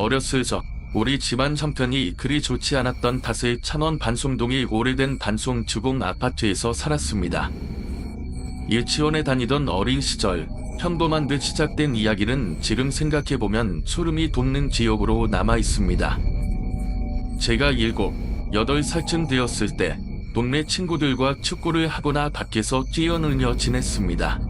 어렸을 적 우리 집안 형편이 그리 좋지 않았던 탓에 창원 반송동의 오래된 반송 주공 아파트에서 살았습니다. 유치원에 다니던 어린 시절 평범한 듯 시작된 이야기는 지금 생각해보면 소름이 돋는 기억으로 남아있습니다. 제가 7, 8살쯤 되었을 때 동네 친구들과 축구를 하거나 밖에서 뛰어놀며 지냈습니다.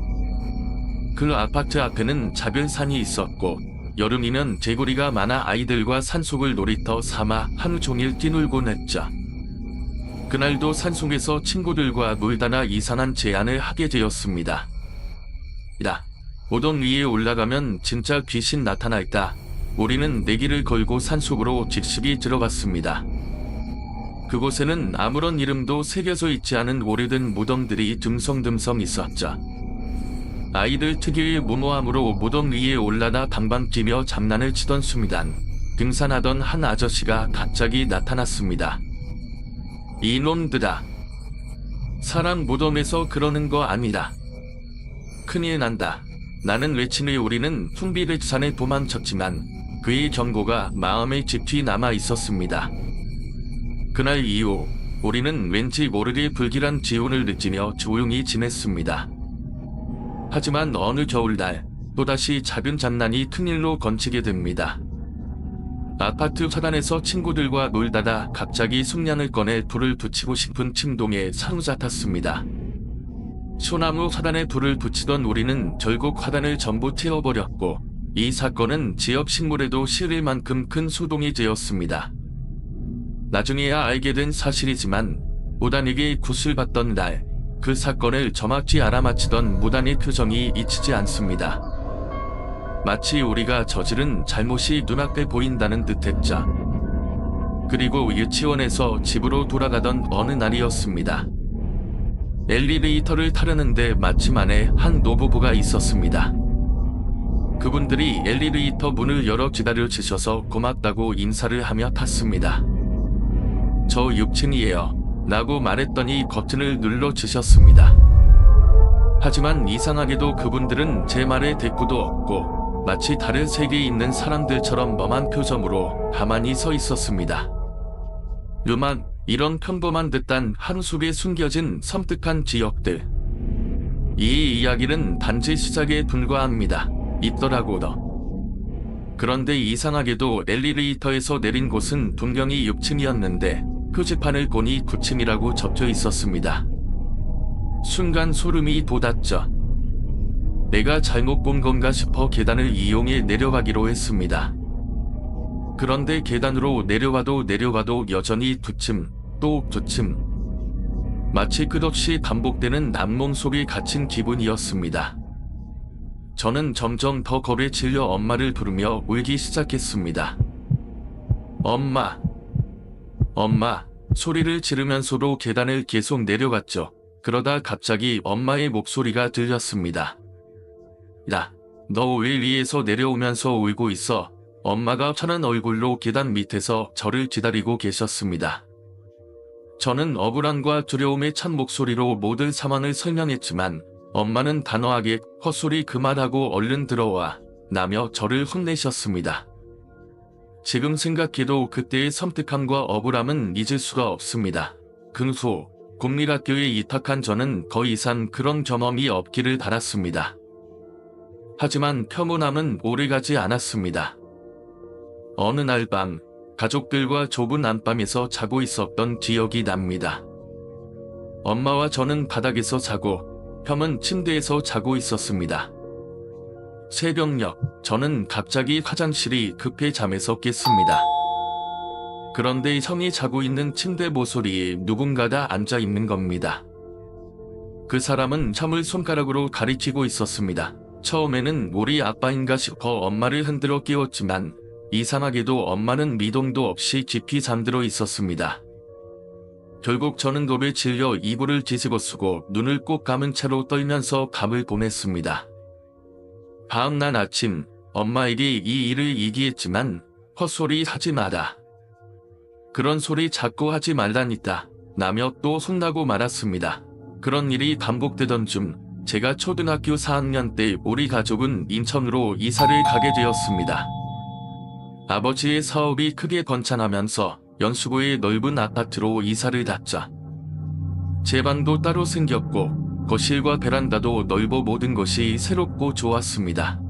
그 아파트 앞에는 작은 산이 있었고 여름이면 개구리가 많아 아이들과 산속을 놀이터 삼아 하루 종일 뛰놀곤 했죠. 그날도 산속에서 친구들과 놀다가 이상한 제안을 하게 되었습니다. 야, 오동 위에 올라가면 진짜 귀신 나타나 있다. 우리는 내기를 걸고 산속으로 직식이 들어갔습니다. 그곳에는 아무런 이름도 새겨져 있지 않은 오래된 무덤들이 듬성듬성 있었죠. 아이들 특유의 무모함으로 무덤 위에 올라다 방방 뛰며 장난을 치던 순간 등산하던 한 아저씨가 갑자기 나타났습니다. 이놈들아, 사람 무덤에서 그러는 거 아니다. 큰일 난다. 나는 외친의 우리는 풍비백산에 도망쳤지만 그의 경고가 마음에 깊이 남아 있었습니다. 그날 이후 우리는 왠지 모르게 불길한 기운을 느끼며 조용히 지냈습니다. 하지만 어느 겨울날 또다시 작은 장난이 큰일로 번지게 됩니다. 아파트 화단에서 친구들과 놀다가 갑자기 숭늉을 꺼내 불을 붙이고 싶은 충동에 사로잡혔습니다. 소나무 화단에 불을 붙이던 우리는 결국 화단을 전부 태워버렸고 이 사건은 지역 신문에도 실릴 만큼 큰 소동이 되었습니다. 나중에야 알게 된 사실이지만 무단에게 굿을 받던 날 그 사건을 정확히 알아맞히던 무단의 표정이 잊히지 않습니다. 마치 우리가 저지른 잘못이 눈앞에 보인다는 듯했죠. 그리고 유치원에서 집으로 돌아가던 어느 날이었습니다. 엘리베이터를 타려는데 마침 안에 한 노부부가 있었습니다. 그분들이 엘리베이터 문을 열어 기다려주셔서 고맙다고 인사를 하며 탔습니다. 저 6층이에요. 라고 말했더니 버튼을 눌러주셨습니다. 하지만 이상하게도 그분들은 제 말에 대꾸도 없고 마치 다른 세계에 있는 사람들처럼 멍한 표정으로 가만히 서 있었습니다. 류만 이런 평범한 듯한 하루 속에 숨겨진 섬뜩한 기억들. 이 이야기는 단지 시작에 불과합니다. 있더라고요. 그런데 이상하게도 엘리베이터에서 내린 곳은 분명히 6층이었는데 표지판을 보니 9층이라고 적혀 있었습니다. 순간 소름이 돋았죠. 내가 잘못 본 건가 싶어 계단을 이용해 내려가기로 했습니다. 그런데 계단으로 내려와도 여전히 2층, 또 2층. 마치 끝없이 반복되는 남몽 속에 갇힌 기분이었습니다. 저는 점점 더 겁에 질려 엄마를 부르며 울기 시작했습니다. 엄마, 엄마, 소리를 지르면서도 계단을 계속 내려갔죠. 그러다 갑자기 엄마의 목소리가 들렸습니다. 야, 너 왜 위에서 내려오면서 울고 있어? 엄마가 환한 얼굴로 계단 밑에서 저를 기다리고 계셨습니다. 저는 억울함과 두려움에 찬 목소리로 모든 상황을 설명했지만 엄마는 단호하게 헛소리 그만하고 얼른 들어와 라며 저를 혼내셨습니다. 지금 생각해도 그때의 섬뜩함과 억울함은 잊을 수가 없습니다. 그 후 국민학교에 입학한 저는 더 이상 그런 경험이 없기를 바랐습니다. 하지만 평온함은 오래가지 않았습니다. 어느 날 밤 가족들과 좁은 안방에서 자고 있었던 기억이 납니다. 엄마와 저는 바닥에서 자고 혐은 침대에서 자고 있었습니다. 새벽녘 저는 갑자기 화장실이 급해 잠에서 깼습니다. 그런데 형이 자고 있는 침대 모서리에 누군가가 앉아 있는 겁니다. 그 사람은 형을 손가락으로 가리키고 있었습니다. 처음에는 우리 아빠인가 싶어 엄마를 흔들어 깨웠지만 이상하게도 엄마는 미동도 없이 깊이 잠들어 있었습니다. 결국 저는 겁에 질려 이불을 뒤집어 쓰고 눈을 꼭 감은 채로 떨면서 밤을 보냈습니다. 다음날 아침 엄마에게 이 일을 얘기했지만 헛소리 하지 마라. 그런 소리 자꾸 하지 말라니까 라며 또 혼나고 말았습니다. 그런 일이 반복되던 중 제가 초등학교 4학년 때 우리 가족은 인천으로 이사를 가게 되었습니다. 아버지의 사업이 크게 번창하면서 연수구의 넓은 아파트로 이사를 갔자 제 방도 따로 생겼고 거실과 베란다도 넓어 모든 것이 새롭고 좋았습니다.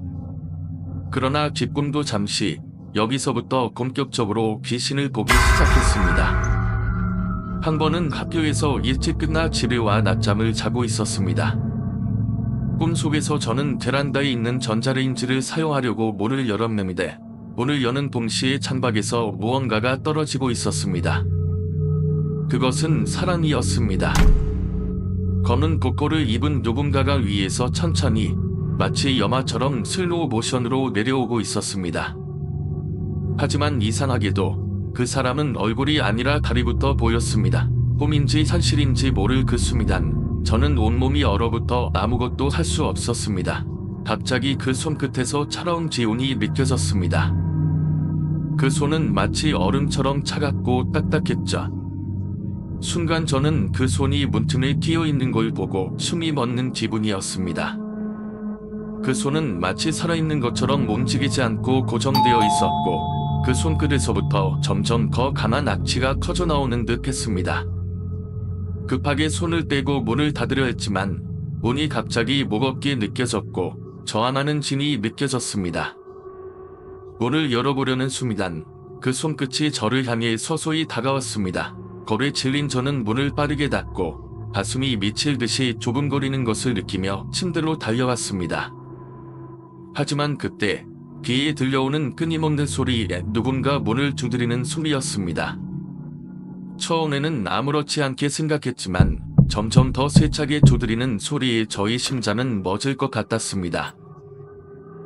그러나 기쁨도 잠시, 여기서부터 본격적으로 귀신을 보기 시작했습니다. 한 번은 학교에서 일찍 끝나 집에 와 낮잠을 자고 있었습니다. 꿈속에서 저는 베란다에 있는 전자레인지를 사용하려고 문을 열었는데 문을 여는 동시에 창밖에서 무언가가 떨어지고 있었습니다. 그것은 사람이었습니다. 검은 복고를 입은 누군가가 위에서 천천히 마치 영화처럼 슬로우 모션으로 내려오고 있었습니다. 하지만 이상하게도 그 사람은 얼굴이 아니라 다리부터 보였습니다. 꿈인지 현실인지 모를 그 순간 저는 온몸이 얼어붙어 아무것도 할 수 없었습니다. 갑자기 그 손끝에서 차가운 기운이 느껴졌습니다. 그 손은 마치 얼음처럼 차갑고 딱딱했죠. 순간 저는 그 손이 문틈에 끼어 있는 걸 보고 숨이 멎는 기분이었습니다. 그 손은 마치 살아있는 것처럼 움직이지 않고 고정되어 있었고 그 손끝에서부터 점점 더 강한 악취가 터져 나오는 듯 했습니다. 급하게 손을 떼고 문을 닫으려 했지만 문이 갑자기 무겁게 느껴졌고 저 하나는 진이 느껴졌습니다. 문을 열어보려는 순간 그 손끝이 저를 향해 서서히 다가왔습니다. 거리에 질린 저는 문을 빠르게 닫고 가슴이 미칠 듯이 조금거리는 것을 느끼며 침대로 달려왔습니다. 하지만 그때 귀에 들려오는 끊임없는 소리에 누군가 문을 두드리는 소리였습니다. 처음에는 아무렇지 않게 생각했지만 점점 더 세차게 두드리는 소리에 저희 심장은 멎을 것 같았습니다.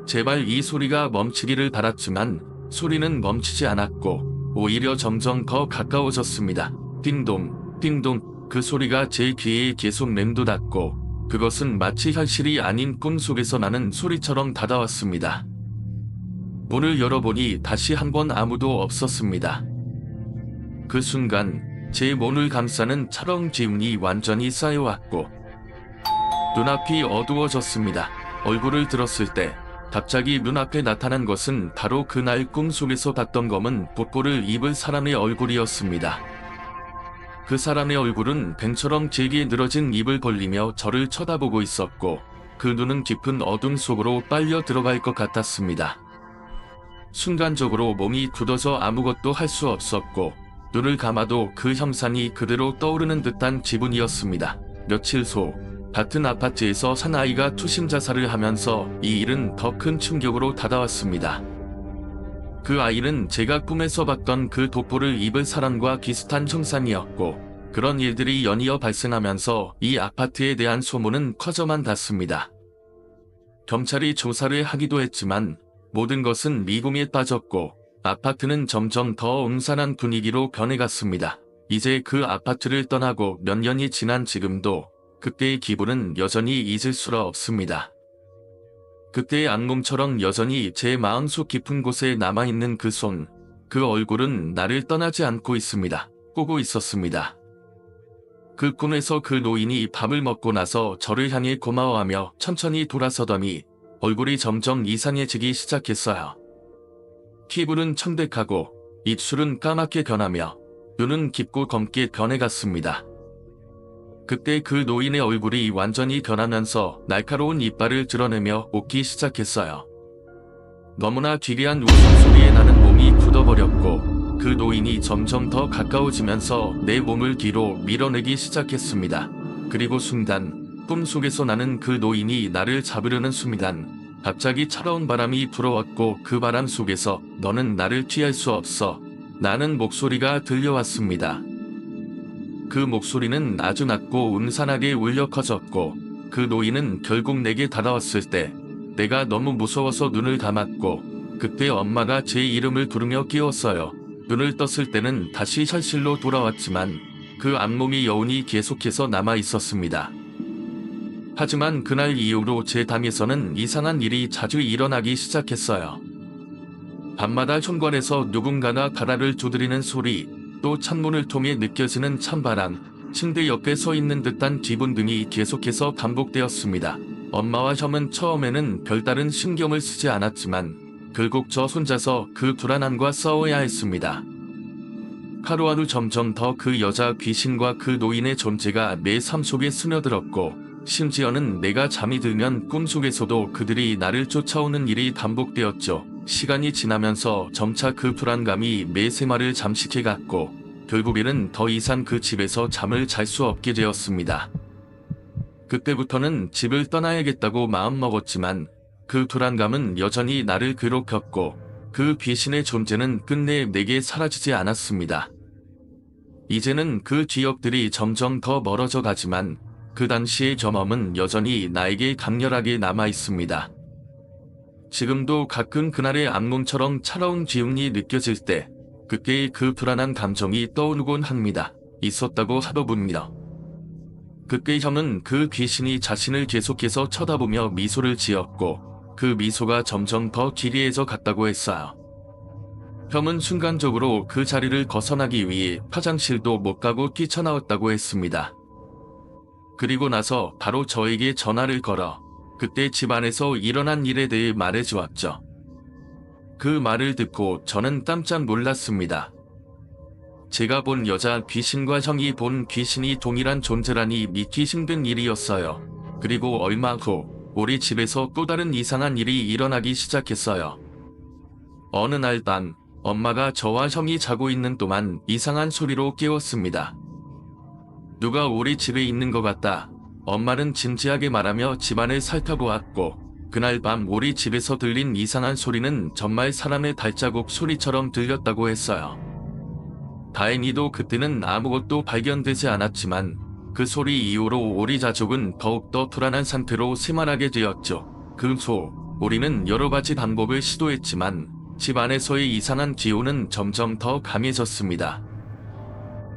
제발 이 소리가 멈추기를 바랐지만 소리는 멈추지 않았고 오히려 점점 더 가까워졌습니다. 띵동, 띵동. 그 소리가 제 귀에 계속 맴돌았고 그것은 마치 현실이 아닌 꿈속에서 나는 소리처럼 다가왔습니다. 문을 열어보니 다시 한번 아무도 없었습니다. 그 순간 제 몸을 감싸는 차가운 기운이 완전히 쌓여왔고 눈앞이 어두워졌습니다. 얼굴을 들었을 때 갑자기 눈앞에 나타난 것은 바로 그날 꿈속에서 봤던 검은 복고를 입은 사람의 얼굴이었습니다. 그 사람의 얼굴은 뱀처럼 길게 늘어진 입을 벌리며 저를 쳐다보고 있었고 그 눈은 깊은 어둠 속으로 빨려 들어갈 것 같았습니다. 순간적으로 몸이 굳어져 아무것도 할 수 없었고 눈을 감아도 그 형상이 그대로 떠오르는 듯한 기분이었습니다. 며칠 후 같은 아파트에서 한 아이가 투신 자살을 하면서 이 일은 더 큰 충격으로 다가왔습니다. 그 아이는 제가 꿈에서 봤던 그 도포를 입은 사람과 비슷한 형상이었고 그런 일들이 연이어 발생하면서 이 아파트에 대한 소문은 커져만 갔습니다. 경찰이 조사를 하기도 했지만 모든 것은 미궁에 빠졌고 아파트는 점점 더 음산한 분위기로 변해갔습니다. 이제 그 아파트를 떠나고 몇 년이 지난 지금도 그때의 기분은 여전히 잊을 수가 없습니다. 그때의 악몽처럼 여전히 제 마음속 깊은 곳에 남아있는 그 손, 그 얼굴은 나를 떠나지 않고 있습니다. 꾸고 있었습니다. 그 꿈에서 그 노인이 밥을 먹고 나서 저를 향해 고마워하며 천천히 돌아서더니 얼굴이 점점 이상해지기 시작했어요. 피부는 청백하고 입술은 까맣게 변하며 눈은 깊고 검게 변해갔습니다. 그때 그 노인의 얼굴이 완전히 변하면서 날카로운 이빨을 드러내며 웃기 시작했어요. 너무나 기괴한 웃음소리에 나는 몸이 굳어버렸고 그 노인이 점점 더 가까워지면서 내 몸을 뒤로 밀어내기 시작했습니다. 그리고 순간 꿈속에서 나는 그 노인이 나를 잡으려는 순간 갑자기 차가운 바람이 불어왔고 그 바람 속에서 너는 나를 피할 수 없어. 나는 목소리가 들려왔습니다. 그 목소리는 아주 낮고 음산하게 울려 커졌고 그 노인은 결국 내게 다가왔을 때 내가 너무 무서워서 눈을 감았고 그때 엄마가 제 이름을 부르며 깨웠어요. 눈을 떴을 때는 다시 현실로 돌아왔지만 그 악몽이 여운이 계속해서 남아 있었습니다. 하지만 그날 이후로 제 방에서는 이상한 일이 자주 일어나기 시작했어요. 밤마다 현관에서 누군가가 가라를 두드리는 소리, 또 창문을 통해 느껴지는 찬바람, 침대 옆에 서 있는 듯한 기분 등이 계속해서 반복되었습니다. 엄마와 형은 처음에는 별다른 신경을 쓰지 않았지만 결국 저 혼자서 그 불안함과 싸워야 했습니다. 하루하루 점점 더 그 여자 귀신과 그 노인의 존재가 내 삶 속에 스며들었고, 심지어는 내가 잠이 들면 꿈속에서도 그들이 나를 쫓아오는 일이 반복되었죠. 시간이 지나면서 점차 그 불안감이 내 생활을 잠식해갔고, 결국에는 더 이상 그 집에서 잠을 잘 수 없게 되었습니다. 그때부터는 집을 떠나야겠다고 마음먹었지만 그 불안감은 여전히 나를 괴롭혔고, 그 귀신의 존재는 끝내 내게 사라지지 않았습니다. 이제는 그 기억들이 점점 더 멀어져 가지만 그 당시의 경험은 여전히 나에게 강렬하게 남아 있습니다. 지금도 가끔 그날의 악몽처럼 차가운 기운이 느껴질 때 그때의 그 불안한 감정이 떠오르곤 합니다. 있었다고 하더군요. 그때 형은 그 귀신이 자신을 계속해서 쳐다보며 미소를 지었고, 그 미소가 점점 더 기괴해져 갔다고 했어요. 형은 순간적으로 그 자리를 벗어나기 위해 화장실도 못 가고 뛰쳐나왔다고 했습니다. 그리고 나서 바로 저에게 전화를 걸어 그때 집안에서 일어난 일에 대해 말해주었죠. 그 말을 듣고 저는 깜짝 놀랐습니다. 제가 본 여자 귀신과 형이 본 귀신이 동일한 존재라니 믿기 힘든 일이었어요. 그리고 얼마 후 우리 집에서 또 다른 이상한 일이 일어나기 시작했어요. 어느 날 밤 엄마가 저와 형이 자고 있는 동안 이상한 소리로 깨웠습니다. 누가 우리 집에 있는 것 같다. 엄마는 진지하게 말하며 집안을 살펴보았고, 그날 밤 우리 집에서 들린 이상한 소리는 정말 사람의 발자국 소리처럼 들렸다고 했어요. 다행히도 그때는 아무것도 발견되지 않았지만 그 소리 이후로 우리 가족은 더욱더 불안한 상태로 생활하게 되었죠. 그 후 우리는 여러 가지 방법을 시도했지만 집 안에서의 이상한 기운은 점점 더 강해졌습니다.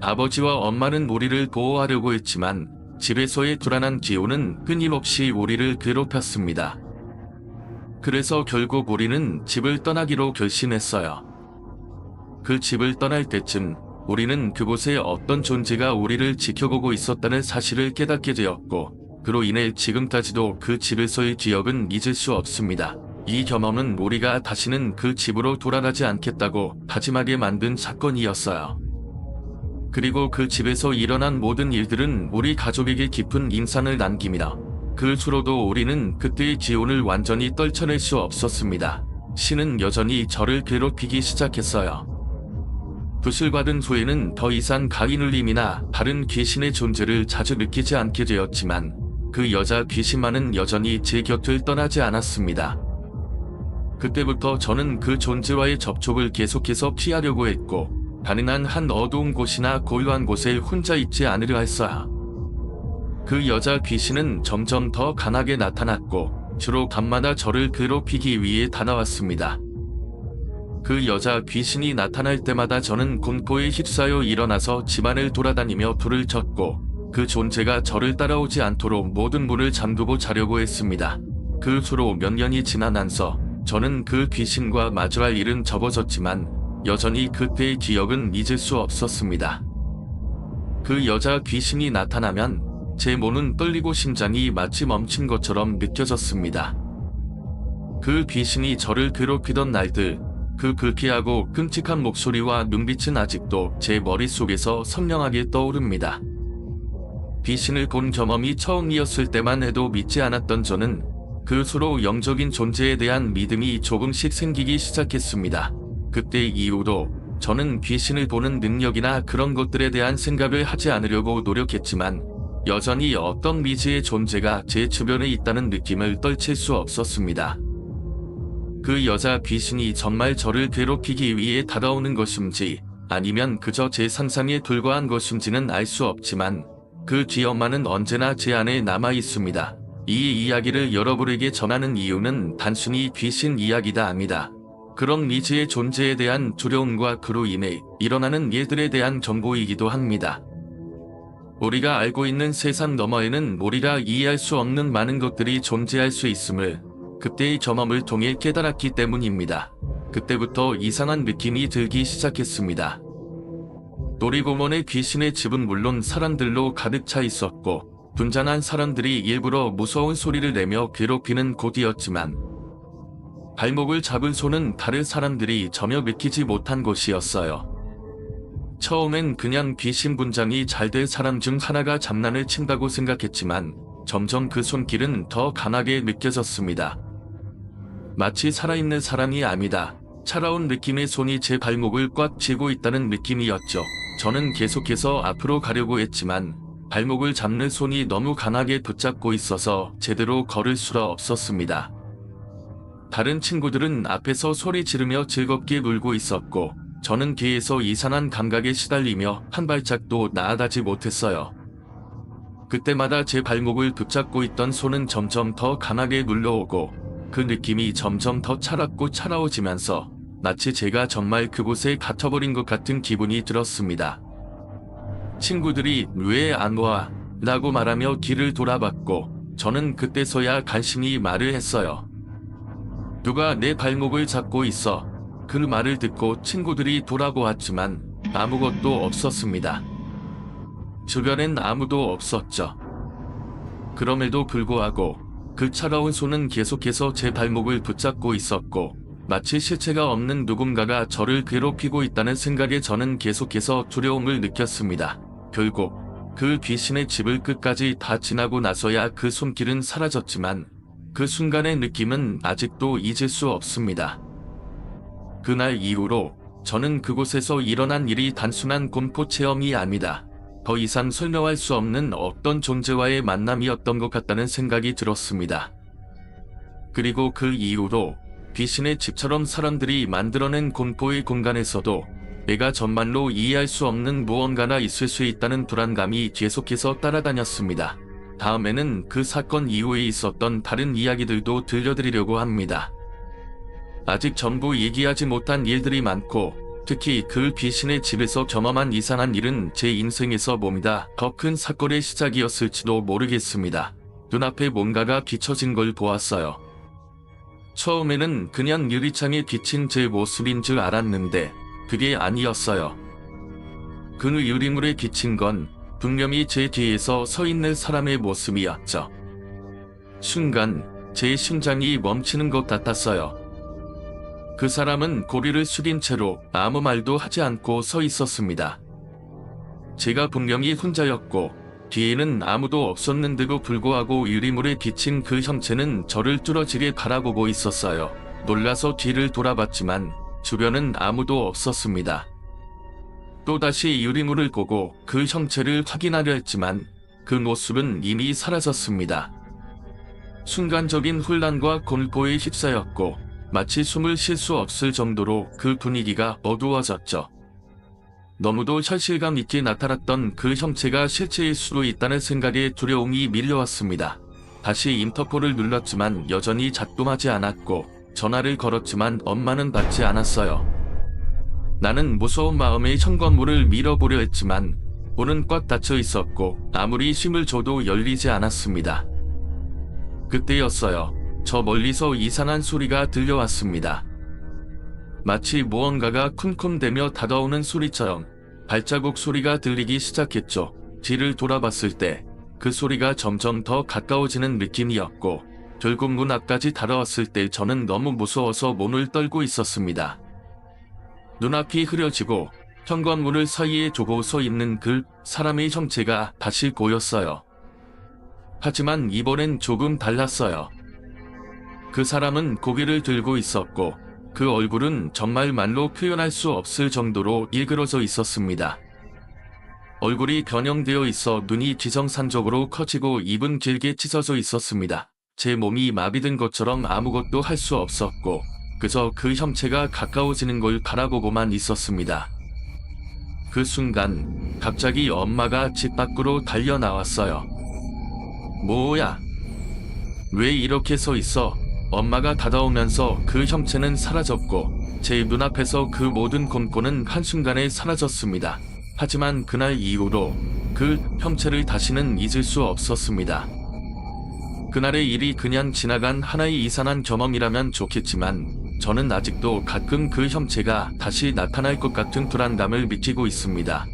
아버지와 엄마는 우리를 보호하려고 했지만 집에서의 불안한 기운은 끊임없이 우리를 괴롭혔습니다. 그래서 결국 우리는 집을 떠나기로 결심했어요. 그 집을 떠날 때쯤 우리는 그곳에 어떤 존재가 우리를 지켜보고 있었다는 사실을 깨닫게 되었고, 그로 인해 지금까지도 그 집에서의 기억은 잊을 수 없습니다. 이 경험은 우리가 다시는 그 집으로 돌아가지 않겠다고 다짐하게 만든 사건이었어요. 그리고 그 집에서 일어난 모든 일들은 우리 가족에게 깊은 인상을 남깁니다. 그 후로도 우리는 그때의 기운을 완전히 떨쳐낼 수 없었습니다. 신은 여전히 저를 괴롭히기 시작했어요. 붓을 받은 후에는 더 이상 가위눌림이나 다른 귀신의 존재를 자주 느끼지 않게 되었지만 그 여자 귀신만은 여전히 제 곁을 떠나지 않았습니다. 그때부터 저는 그 존재와의 접촉을 계속해서 피하려고 했고, 가능한 한 어두운 곳이나 고요한 곳에 혼자 있지 않으려 했어요. 그 여자 귀신은 점점 더 강하게 나타났고 주로 밤마다 저를 괴롭히기 위해 다가왔습니다. 그 여자 귀신이 나타날 때마다 저는 공포에 휩싸여 일어나서 집안을 돌아다니며 불을 켰고, 그 존재가 저를 따라오지 않도록 모든 문을 잠그고 자려고 했습니다. 그 후로 몇 년이 지나면서 저는 그 귀신과 마주할 일은 접어졌지만 여전히 그때의 기억은 잊을 수 없었습니다. 그 여자 귀신이 나타나면 제 몸은 떨리고 심장이 마치 멈춘 것처럼 느껴졌습니다. 그 귀신이 저를 괴롭히던 날들, 그 불쾌하고 끔찍한 목소리와 눈빛은 아직도 제 머릿속에서 선명하게 떠오릅니다. 귀신을 본 경험이 처음이었을 때만 해도 믿지 않았던 저는 그 후로 영적인 존재에 대한 믿음이 조금씩 생기기 시작했습니다. 그때 이후로 저는 귀신을 보는 능력이나 그런 것들에 대한 생각을 하지 않으려고 노력했지만 여전히 어떤 미지의 존재가 제 주변에 있다는 느낌을 떨칠 수 없었습니다. 그 여자 귀신이 정말 저를 괴롭히기 위해 다가오는 것인지 아니면 그저 제 상상에 불과한 것인지는 알 수 없지만 그 기억만은 언제나 제 안에 남아 있습니다. 이 이야기를 여러분에게 전하는 이유는 단순히 귀신 이야기가 아니다. 그런 미지의 존재에 대한 두려움과 그로 인해 일어나는 일들에 대한 정보이기도 합니다. 우리가 알고 있는 세상 너머에는 우리가 이해할 수 없는 많은 것들이 존재할 수 있음을 그때의 경험을 통해 깨달았기 때문입니다. 그때부터 이상한 느낌이 들기 시작했습니다. 놀이공원의 귀신의 집은 물론 사람들로 가득 차 있었고 분장한 사람들이 일부러 무서운 소리를 내며 괴롭히는 곳이었지만 발목을 잡은 손은 다른 사람들이 전혀 믿기지 못한 것이었어요. 처음엔 그냥 귀신 분장이 잘 될 사람 중 하나가 장난을 친다고 생각했지만 점점 그 손길은 더 강하게 느껴졌습니다. 마치 살아있는 사람이 아니다. 차가운 느낌의 손이 제 발목을 꽉 쥐고 있다는 느낌이었죠. 저는 계속해서 앞으로 가려고 했지만 발목을 잡는 손이 너무 강하게 붙잡고 있어서 제대로 걸을 수가 없었습니다. 다른 친구들은 앞에서 소리 지르며 즐겁게 놀고 있었고 저는 뒤에서 이상한 감각에 시달리며 한 발짝도 나아가지 못했어요. 그때마다 제 발목을 붙잡고 있던 손은 점점 더 강하게 눌러오고 그 느낌이 점점 더 차갑고 차가워지면서 마치 제가 정말 그곳에 갇혀버린 것 같은 기분이 들었습니다. 친구들이 "왜 안 와?" 라고 말하며 뒤를 돌아봤고 저는 그때서야 간신히 말을 했어요. "누가 내 발목을 잡고 있어." 그 말을 듣고 친구들이 돌아보았지만 아무것도 없었습니다. 주변엔 아무도 없었죠. 그럼에도 불구하고 그 차가운 손은 계속해서 제 발목을 붙잡고 있었고 마치 실체가 없는 누군가가 저를 괴롭히고 있다는 생각에 저는 계속해서 두려움을 느꼈습니다. 결국 그 귀신의 집을 끝까지 다 지나고 나서야 그 손길은 사라졌지만 그 순간의 느낌은 아직도 잊을 수 없습니다. 그날 이후로 저는 그곳에서 일어난 일이 단순한 공포 체험이 아니다. 더 이상 설명할 수 없는 어떤 존재와의 만남이었던 것 같다는 생각이 들었습니다. 그리고 그 이후로 귀신의 집처럼 사람들이 만들어낸 공포의 공간에서도 내가 정말로 이해할 수 없는 무언가가 있을 수 있다는 불안감이 계속해서 따라다녔습니다. 다음에는 그 사건 이후에 있었던 다른 이야기들도 들려드리려고 합니다. 아직 전부 얘기하지 못한 일들이 많고 특히 그 귀신의 집에서 경험한 이상한 일은 제 인생에서 몸이다 더 큰 사건의 시작이었을지도 모르겠습니다. 눈앞에 뭔가가 비춰진 걸 보았어요. 처음에는 그냥 유리창에 비친 제 모습인 줄 알았는데 그게 아니었어요. 그 유리물에 비친 건 분명히 제 뒤에서 서 있는 사람의 모습이었죠. 순간 제 심장이 멈추는 것 같았어요. 그 사람은 고리를 숙인 채로 아무 말도 하지 않고 서 있었습니다. 제가 분명히 혼자였고 뒤에는 아무도 없었는데도 불구하고 유리물에 비친 그 형체는 저를 뚫어지게 바라보고 있었어요. 놀라서 뒤를 돌아봤지만 주변은 아무도 없었습니다. 또다시 유리물을 보고 그 형체를 확인하려 했지만 그 모습은 이미 사라졌습니다. 순간적인 혼란과 공포에 휩싸였고 마치 숨을 쉴 수 없을 정도로 그 분위기가 어두워졌죠. 너무도 현실감 있게 나타났던 그 형체가 실체일 수도 있다는 생각에 두려움이 밀려왔습니다. 다시 인터폴을 눌렀지만 여전히 작동하지 않았고 전화를 걸었지만 엄마는 받지 않았어요. 나는 무서운 마음에 현관문을 밀어보려 했지만 문은 꽉 닫혀 있었고 아무리 힘을 줘도 열리지 않았습니다. 그때였어요. 저 멀리서 이상한 소리가 들려왔습니다. 마치 무언가가 쿵쿵대며 다가오는 소리처럼 발자국 소리가 들리기 시작했죠. 뒤를 돌아봤을 때 그 소리가 점점 더 가까워지는 느낌이었고 결국 문 앞까지 다가왔을 때 저는 너무 무서워서 몸을 떨고 있었습니다. 눈앞이 흐려지고 현관문을 사이에 두고 서 있는 그 사람의 형체가 다시 보였어요. 하지만 이번엔 조금 달랐어요. 그 사람은 고개를 들고 있었고 그 얼굴은 정말 말로 표현할 수 없을 정도로 일그러져 있었습니다. 얼굴이 변형되어 있어 눈이 지정상적으로 커지고 입은 길게 찢어져 있었습니다. 제 몸이 마비된 것처럼 아무것도 할 수 없었고 그저 그 형체가 가까워지는 걸 바라보고만 있었습니다. 그 순간 갑자기 엄마가 집 밖으로 달려나왔어요. 뭐야? 왜 이렇게 서 있어? 엄마가 다가오면서 그 형체는 사라졌고 제 눈앞에서 그 모든 공포는 한순간에 사라졌습니다. 하지만 그날 이후로 그 형체를 다시는 잊을 수 없었습니다. 그날의 일이 그냥 지나간 하나의 이상한 경험이라면 좋겠지만 저는 아직도 가끔 그 형체가 다시 나타날 것 같은 불안감을 느끼고 있습니다.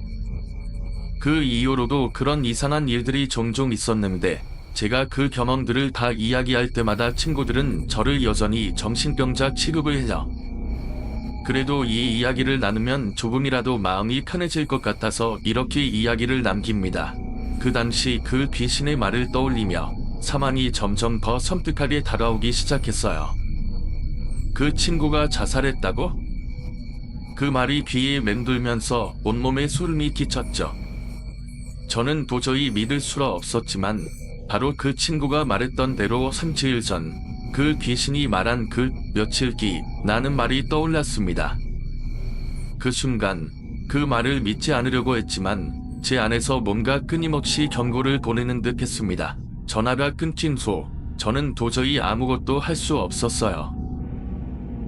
그 이후로도 그런 이상한 일들이 종종 있었는데 제가 그 경험들을 다 이야기할 때마다 친구들은 저를 여전히 정신병자 취급을 해요. 그래도 이 이야기를 나누면 조금이라도 마음이 편해질 것 같아서 이렇게 이야기를 남깁니다. 그 당시 그 귀신의 말을 떠올리며 사망이 점점 더 섬뜩하게 다가오기 시작했어요. 그 친구가 자살했다고? 그 말이 귀에 맴돌면서 온몸에 소름이 끼쳤죠. 저는 도저히 믿을 수가 없었지만 바로 그 친구가 말했던 대로 3주일 전 그 귀신이 말한 그 며칠 뒤 라는 말이 떠올랐습니다. 그 순간 그 말을 믿지 않으려고 했지만 제 안에서 뭔가 끊임없이 경고를 보내는 듯 했습니다. 전화가 끊긴 후 저는 도저히 아무것도 할 수 없었어요.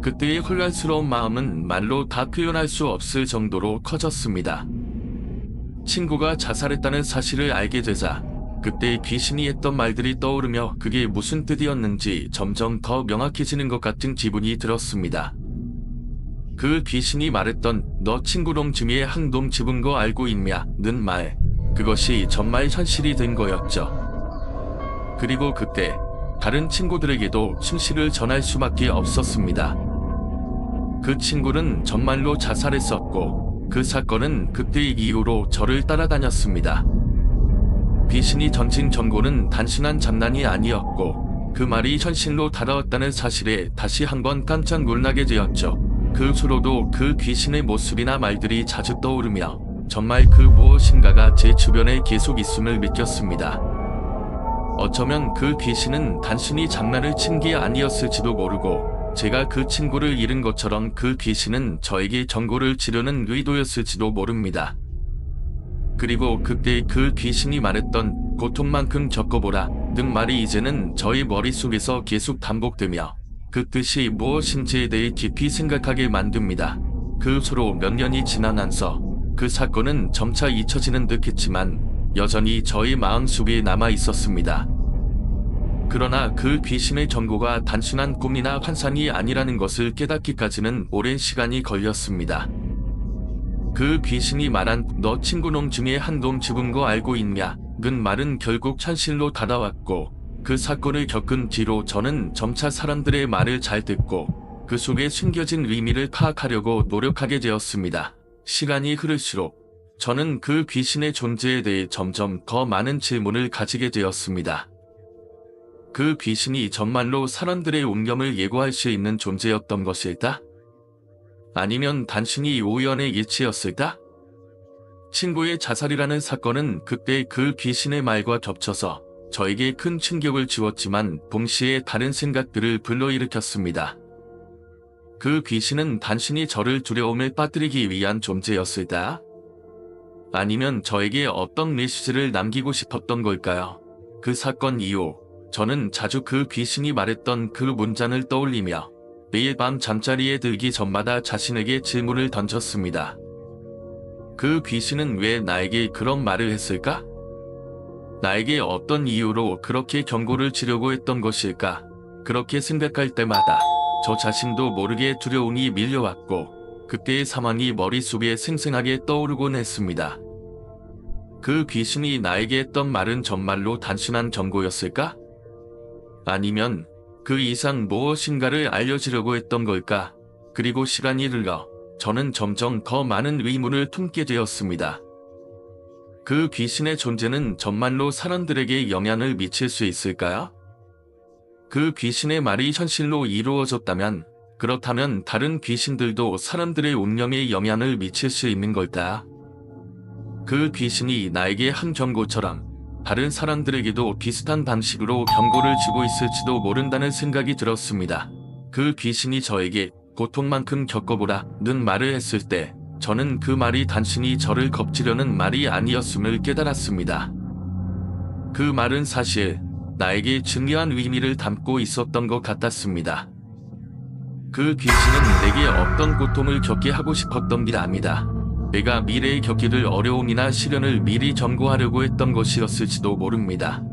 그때의 혼란스러운 마음은 말로 다 표현할 수 없을 정도로 커졌습니다. 친구가 자살했다는 사실을 알게 되자 그때 귀신이 했던 말들이 떠오르며 그게 무슨 뜻이었는지 점점 더 명확해지는 것 같은 기분이 들었습니다. 그 귀신이 말했던 너 친구놈 중에 한 놈 집은 거 알고 있냐 는 말, 그것이 정말 현실이 된 거였죠. 그리고 그때 다른 친구들에게도 순실을 전할 수밖에 없었습니다. 그 친구는 정말로 자살했었고 그 사건은 그때 이후로 저를 따라다녔습니다. 귀신이 던진 경고는 단순한 장난이 아니었고 그 말이 현실로 다가왔다는 사실에 다시 한번 깜짝 놀라게 되었죠. 그 후로도 그 귀신의 모습이나 말들이 자주 떠오르며 정말 그 무엇인가가 제 주변에 계속 있음을 느꼈습니다. 어쩌면 그 귀신은 단순히 장난을 친 게 아니었을지도 모르고 제가 그 친구를 잃은 것처럼 그 귀신은 저에게 경고를 지르는 의도였을지도 모릅니다. 그리고 그때 그 귀신이 말했던 고통만큼 겪어보라 등 말이 이제는 저의 머릿속에서 계속 반복되며 그 뜻이 무엇인지에 대해 깊이 생각하게 만듭니다. 그 후로 몇 년이 지나면서 그 사건은 점차 잊혀지는 듯 했지만 여전히 저의 마음속에 남아 있었습니다. 그러나 그 귀신의 경고가 단순한 꿈이나 환상이 아니라는 것을 깨닫기까지는 오랜 시간이 걸렸습니다. 그 귀신이 말한 너 친구놈 중에 한 놈 죽은 거 알고 있냐 는 말은 결국 현실로 다가왔고 그 사건을 겪은 뒤로 저는 점차 사람들의 말을 잘 듣고 그 속에 숨겨진 의미를 파악하려고 노력하게 되었습니다. 시간이 흐를수록 저는 그 귀신의 존재에 대해 점점 더 많은 질문을 가지게 되었습니다. 그 귀신이 정말로 사람들의 운명을 예고할 수 있는 존재였던 것일까? 아니면 단순히 우연의 일치였을까? 친구의 자살이라는 사건은 그때 그 귀신의 말과 겹쳐서 저에게 큰 충격을 주었지만 동시에 다른 생각들을 불러일으켰습니다. 그 귀신은 단순히 저를 두려움에 빠뜨리기 위한 존재였을까? 아니면 저에게 어떤 메시지를 남기고 싶었던 걸까요? 그 사건 이후 저는 자주 그 귀신이 말했던 그 문장을 떠올리며 매일 밤 잠자리에 들기 전마다 자신에게 질문을 던졌습니다. 그 귀신은 왜 나에게 그런 말을 했을까? 나에게 어떤 이유로 그렇게 경고를 주려고 했던 것일까? 그렇게 생각할 때마다 저 자신도 모르게 두려움이 밀려왔고 그때의 상황이 머릿속에 생생하게 떠오르곤 했습니다. 그 귀신이 나에게 했던 말은 정말로 단순한 경고였을까? 아니면 그 이상 무엇인가를 알려주려고 했던 걸까? 그리고 시간이 흘러 저는 점점 더 많은 의문을 품게 되었습니다. 그 귀신의 존재는 정말로 사람들에게 영향을 미칠 수 있을까요? 그 귀신의 말이 현실로 이루어졌다면, 그렇다면 다른 귀신들도 사람들의 운명에 영향을 미칠 수 있는 걸까? 그 귀신이 나에게 한 경고처럼 다른 사람들에게도 비슷한 방식으로 경고를 주고 있을지도 모른다는 생각이 들었습니다. 그 귀신이 저에게 고통만큼 겪어보라 는 말을 했을 때 저는 그 말이 단순히 저를 겁주려는 말이 아니었음을 깨달았습니다. 그 말은 사실 나에게 중요한 의미를 담고 있었던 것 같았습니다. 그 귀신은 내게 어떤 고통을 겪게 하고 싶었던 게 아니다. 내가 미래에 겪게 될 어려움이나 시련을 미리 경고하려고 했던 것이었을지도 모릅니다.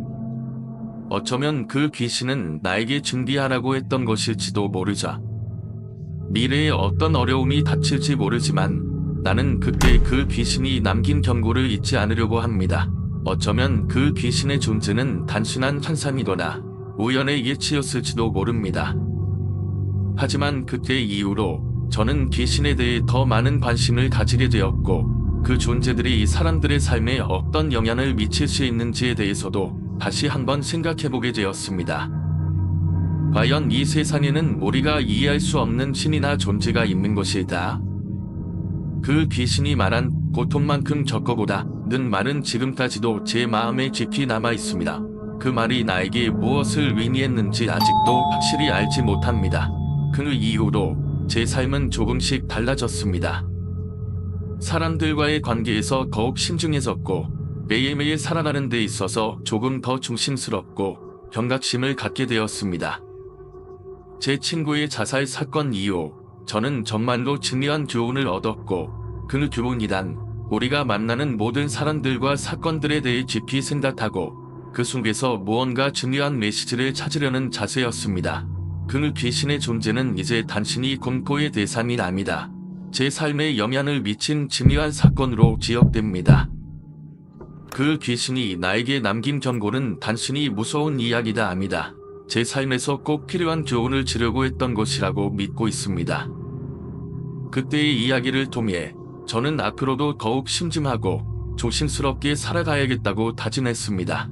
어쩌면 그 귀신은 나에게 준비하라고 했던 것일지도 모르죠. 미래에 어떤 어려움이 닥칠지 모르지만 나는 그때 그 귀신이 남긴 경고를 잊지 않으려고 합니다. 어쩌면 그 귀신의 존재는 단순한 환상이거나 우연의 예치였을지도 모릅니다. 하지만 그때 이후로 저는 귀신에 대해 더 많은 관심을 가지게 되었고, 그 존재들이 사람들의 삶에 어떤 영향을 미칠 수 있는지에 대해서도 다시 한번 생각해보게 되었습니다. 과연 이 세상에는 우리가 이해할 수 없는 신이나 존재가 있는 것일까? 그 귀신이 말한 고통만큼 적거보다는 말은 지금까지도 제 마음에 깊이 남아 있습니다. 그 말이 나에게 무엇을 의미했는지 아직도 확실히 알지 못합니다. 그 이후로 제 삶은 조금씩 달라졌습니다. 사람들과의 관계에서 더욱 신중해졌고, 매일매일 살아가는 데 있어서 조금 더 조심스럽고 경각심을 갖게 되었습니다. 제 친구의 자살 사건 이후 저는 정말로 중요한 교훈을 얻었고, 그 교훈이란 우리가 만나는 모든 사람들과 사건들에 대해 깊이 생각하고 그 속에서 무언가 중요한 메시지를 찾으려는 자세였습니다. 그 귀신의 존재는 이제 단순히 공포의 대상이 아니다. 제 삶에 영향을 미친 중요한 사건으로 기억됩니다. 그 귀신이 나에게 남긴 경고는 단순히 무서운 이야기가 아니다. 제 삶에서 꼭 필요한 교훈을 주려고 했던 것이라고 믿고 있습니다. 그때의 이야기를 통해 저는 앞으로도 더욱 심심하고 조심스럽게 살아가야겠다고 다짐했습니다.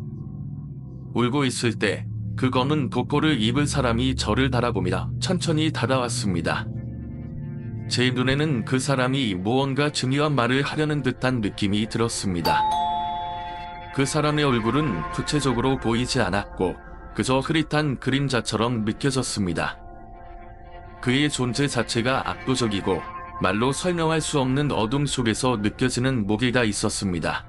울고 있을 때 그 검은 도포를 입을 사람이 저를 바라보며 천천히 다가왔습니다. 제 눈에는 그 사람이 무언가 중요한 말을 하려는 듯한 느낌이 들었습니다. 그 사람의 얼굴은 구체적으로 보이지 않았고 그저 흐릿한 그림자처럼 느껴졌습니다. 그의 존재 자체가 압도적이고 말로 설명할 수 없는 어둠 속에서 느껴지는 무게가 있었습니다.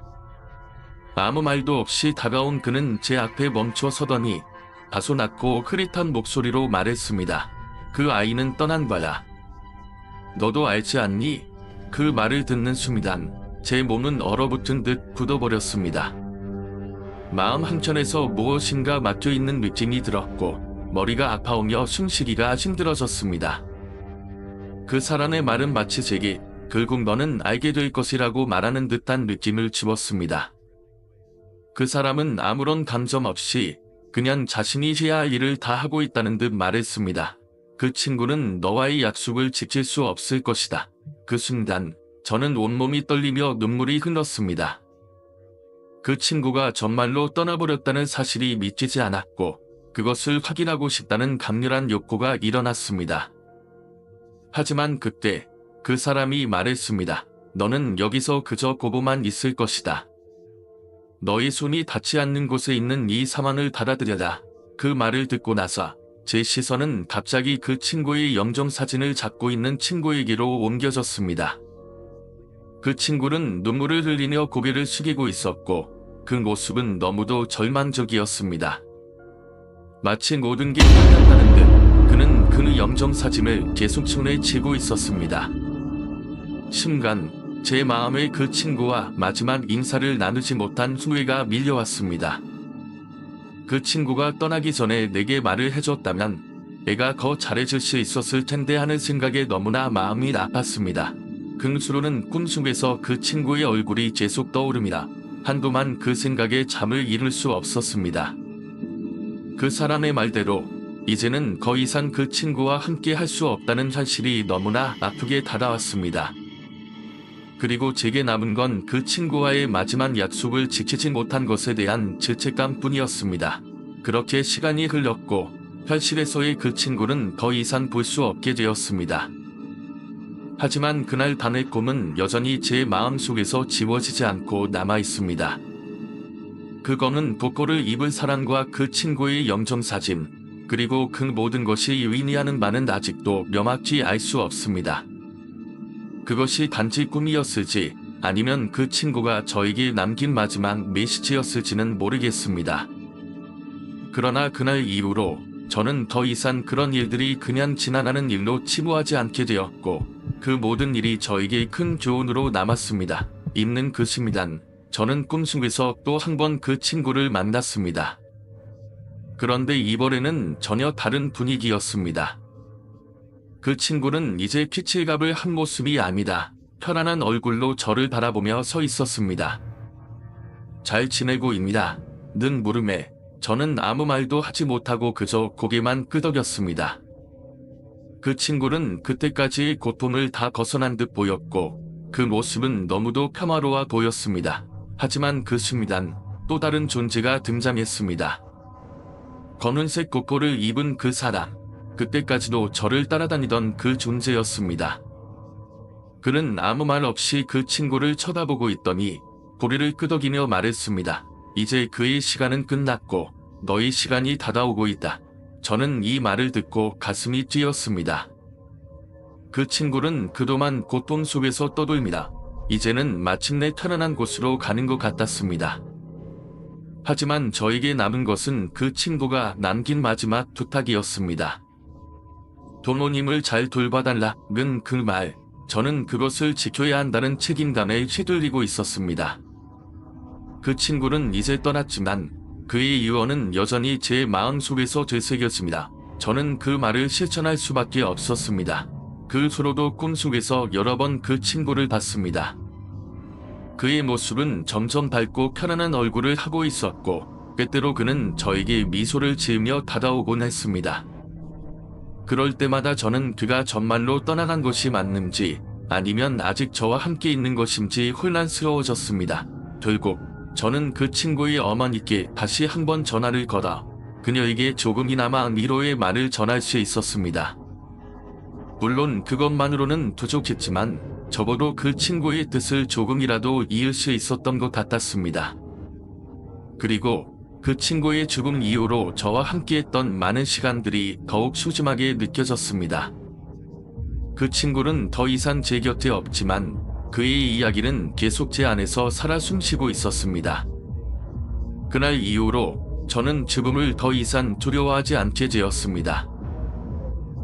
아무 말도 없이 다가온 그는 제 앞에 멈춰 서더니 다소 낮고 흐릿한 목소리로 말했습니다. 그 아이는 떠난 거야. 너도 알지 않니? 그 말을 듣는 순간 제 몸은 얼어붙은 듯 굳어버렸습니다. 마음 한켠에서 무엇인가 막혀있는 느낌이 들었고 머리가 아파오며 숨쉬기가 힘들어졌습니다. 그 사람의 말은 마치 제게 결국 너는 알게 될 것이라고 말하는 듯한 느낌을 주었습니다. 그 사람은 아무런 감정 없이 그냥 자신이 해야 할 일을 다 하고 있다는 듯 말했습니다. 그 친구는 너와의 약속을 지킬 수 없을 것이다. 그 순간 저는 온몸이 떨리며 눈물이 흘렀습니다. 그 친구가 정말로 떠나버렸다는 사실이 믿기지 않았고 그것을 확인하고 싶다는 강렬한 욕구가 일어났습니다. 하지만 그때 그 사람이 말했습니다. 너는 여기서 그저 보고만 있을 것이다. 너의 손이 닿지 않는 곳에 있는 이 상황을 받아들여라. 그 말을 듣고 나서 제 시선은 갑자기 그 친구의 영정사진을 잡고 있는 친구에게로 옮겨졌습니다. 그 친구는 눈물을 흘리며 고개를 숙이고 있었고 그 모습은 너무도 절망적이었습니다. 마치 모든 게 끝났다는 듯 그는 그 영정사진을 계속 손에 쥐고 있었습니다. 순간 제 마음에 그 친구와 마지막 인사를 나누지 못한 후회가 밀려왔습니다. 그 친구가 떠나기 전에 내게 말을 해줬다면 내가 더 잘해줄 수 있었을 텐데 하는 생각에 너무나 마음이 아팠습니다. 긍수로는 꿈속에서 그 친구의 얼굴이 계속 떠오릅니다. 한동안 그 생각에 잠을 이룰 수 없었습니다. 그 사람의 말대로 이제는 더 이상 그 친구와 함께 할 수 없다는 현실이 너무나 아프게 다가왔습니다. 그리고 제게 남은 건 그 친구와의 마지막 약속을 지키지 못한 것에 대한 죄책감뿐이었습니다. 그렇게 시간이 흘렀고 현실에서의 그 친구는 더 이상 볼 수 없게 되었습니다. 하지만 그날 밤의 꿈은 여전히 제 마음속에서 지워지지 않고 남아 있습니다. 그거는 복고를 입을 사람과 그 친구의 영정사진, 그리고 그 모든 것이 의미하는 바는 아직도 명확히 알 수 없습니다. 그것이 단지 꿈이었을지 아니면 그 친구가 저에게 남긴 마지막 메시지였을지는 모르겠습니다. 그러나 그날 이후로 저는 더 이상 그런 일들이 그냥 지나가는 일로 치부하지 않게 되었고 그 모든 일이 저에게 큰 교훈으로 남았습니다. 있는 그 순간 저는 꿈속에서 또 한 번 그 친구를 만났습니다. 그런데 이번에는 전혀 다른 분위기였습니다. 그 친구는 이제 피칠갑을 한 모습이 아니다. 편안한 얼굴로 저를 바라보며 서 있었습니다. 잘 지내고입니다. 는 물음에 저는 아무 말도 하지 못하고 그저 고개만 끄덕였습니다. 그 친구는 그때까지의 고통을 다 벗어난 듯 보였고 그 모습은 너무도 평화로워 보였습니다. 하지만 그 순간 또 다른 존재가 등장했습니다. 검은색 고코를 입은 그 사람, 그때까지도 저를 따라다니던 그 존재였습니다. 그는 아무 말 없이 그 친구를 쳐다보고 있더니 고개를 끄덕이며 말했습니다. 이제 그의 시간은 끝났고 너의 시간이 다가오고 있다. 저는 이 말을 듣고 가슴이 뛰었습니다. 그 친구는 그동안 고통 속에서 떠돌미다 이제는 마침내 편안한 곳으로 가는 것 같았습니다. 하지만 저에게 남은 것은 그 친구가 남긴 마지막 부탁이었습니다. 도모님을 잘 돌봐달라는 그 말, 저는 그것을 지켜야 한다는 책임감에 휘둘리고 있었습니다. 그 친구는 이제 떠났지만 그의 유언은 여전히 제 마음속에서 되새겼습니다. 저는 그 말을 실천할 수밖에 없었습니다. 그 후로도 꿈속에서 여러 번 그 친구를 봤습니다. 그의 모습은 점점 밝고 편안한 얼굴을 하고 있었고 때때로 그는 저에게 미소를 지으며 다가오곤 했습니다. 그럴 때마다 저는 그가 정말로 떠나간 것이 맞는지 아니면 아직 저와 함께 있는 것인지 혼란스러워졌습니다. 결국 저는 그 친구의 어머니께 다시 한번 전화를 걸어 그녀에게 조금이나마 위로의 말을 전할 수 있었습니다. 물론 그것만으로는 부족했지만 적어도 그 친구의 뜻을 조금이라도 이을 수 있었던 것 같았습니다. 그리고 그 친구의 죽음 이후로 저와 함께했던 많은 시간들이 더욱 소중하게 느껴졌습니다. 그 친구는 더 이상 제 곁에 없지만 그의 이야기는 계속 제 안에서 살아 숨쉬고 있었습니다. 그날 이후로 저는 죽음을 더 이상 두려워하지 않게 되었습니다.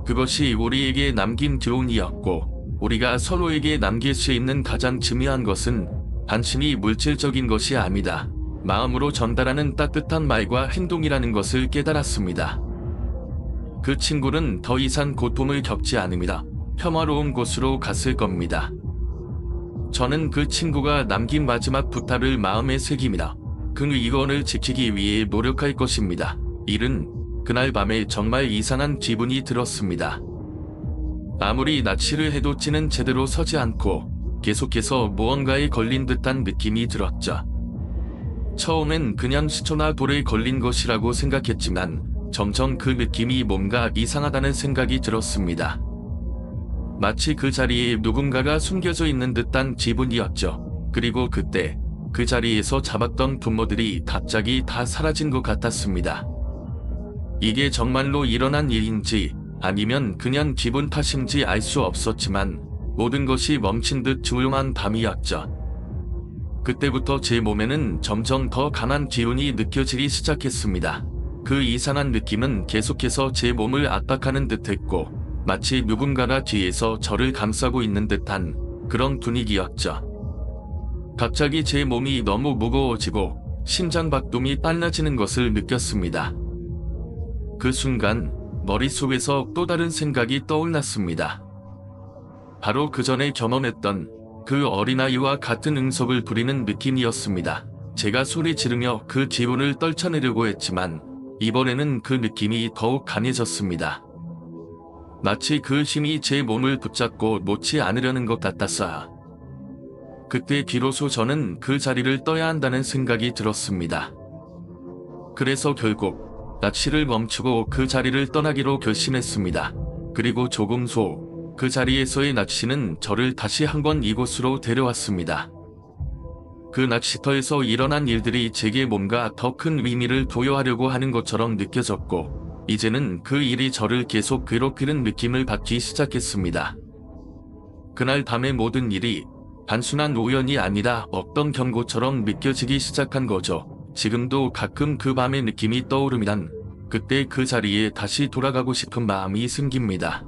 그것이 우리에게 남긴 교훈이었고 우리가 서로에게 남길 수 있는 가장 중요한 것은 단순히 물질적인 것이 아니다. 마음으로 전달하는 따뜻한 말과 행동이라는 것을 깨달았습니다. 그 친구는 더 이상 고통을 겪지 않으며 평화로운 곳으로 갔을 겁니다. 저는 그 친구가 남긴 마지막 부탁을 마음에 새깁니다. 그 이건을 지키기 위해 노력할 것입니다. 일은 그날 밤에 정말 이상한 기분이 들었습니다. 아무리 납치를 해도 찌는 제대로 서지 않고 계속해서 무언가에 걸린 듯한 느낌이 들었죠. 처음엔 그냥 시초나 돌에 걸린 것이라고 생각했지만 점점 그 느낌이 뭔가 이상하다는 생각이 들었습니다. 마치 그 자리에 누군가가 숨겨져 있는 듯한 기분이었죠. 그리고 그때 그 자리에서 잡았던 부모들이 갑자기 다 사라진 것 같았습니다. 이게 정말로 일어난 일인지 아니면 그냥 기분 탓인지 알 수 없었지만 모든 것이 멈춘 듯 조용한 밤이었죠. 그때부터 제 몸에는 점점 더 강한 기운이 느껴지기 시작했습니다. 그 이상한 느낌은 계속해서 제 몸을 압박하는 듯했고 마치 누군가가 뒤에서 저를 감싸고 있는 듯한 그런 분위기였죠. 갑자기 제 몸이 너무 무거워지고 심장박동이 빨라지는 것을 느꼈습니다. 그 순간 머릿속에서 또 다른 생각이 떠올랐습니다. 바로 그 전에 경험했던 그 어린아이와 같은 응석을 부리는 느낌이었습니다. 제가 소리 지르며 그 기분을 떨쳐내려고 했지만 이번에는 그 느낌이 더욱 강해졌습니다. 마치 그 힘이 제 몸을 붙잡고 놓지 않으려는 것 같았어요. 그때 비로소 저는 그 자리를 떠야 한다는 생각이 들었습니다. 그래서 결국 납치를 멈추고 그 자리를 떠나기로 결심했습니다. 그리고 조금 후 그 자리에서의 납치는 저를 다시 한번 이곳으로 데려왔습니다. 그 납치터에서 일어난 일들이 제게 뭔가 더 큰 의미를 부여하려고 하는 것처럼 느껴졌고 이제는 그 일이 저를 계속 괴롭히는 느낌을 받기 시작했습니다. 그날 밤의 모든 일이 단순한 우연이 아니라 어떤 경고처럼 느껴지기 시작한 거죠. 지금도 가끔 그 밤의 느낌이 떠오르면 그때 그 자리에 다시 돌아가고 싶은 마음이 생깁니다.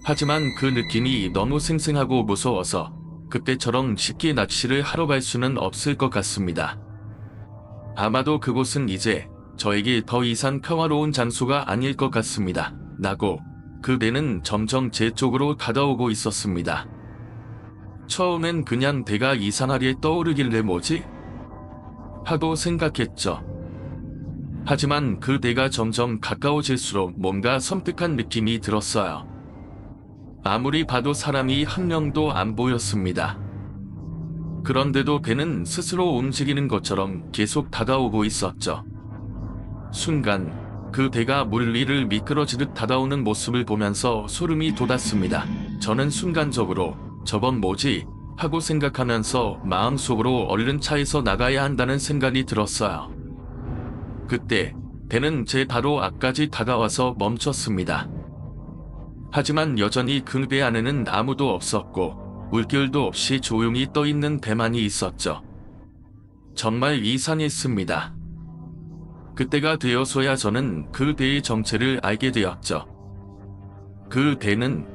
하지만 그 느낌이 너무 생생하고 무서워서 그때처럼 쉽게 납치를 하러 갈 수는 없을 것 같습니다. 아마도 그곳은 이제 저에게 더 이상 평화로운 장소가 아닐 것 같습니다. 라고 그대는 점점 제 쪽으로 다가오고 있었습니다. 처음엔 그냥 내가 이상하게 떠오르길래 뭐지? 하고 생각했죠. 하지만 그 대가 점점 가까워질수록 뭔가 섬뜩한 느낌이 들었어요. 아무리 봐도 사람이 한 명도 안 보였습니다. 그런데도 배는 스스로 움직이는 것처럼 계속 다가오고 있었죠. 순간 그 배가 물 위를 미끄러지듯 다가오는 모습을 보면서 소름이 돋았습니다. 저는 순간적으로 저건 뭐지? 하고 생각하면서 마음속으로 얼른 차에서 나가야 한다는 생각이 들었어요. 그때 배는 제 바로 앞까지 다가와서 멈췄습니다. 하지만 여전히 그 배 안에는 아무도 없었고 물결도 없이 조용히 떠있는 배만이 있었죠. 정말 이상했습니다. 그때가 되어서야 저는 그 배의 정체를 알게 되었죠. 그 배는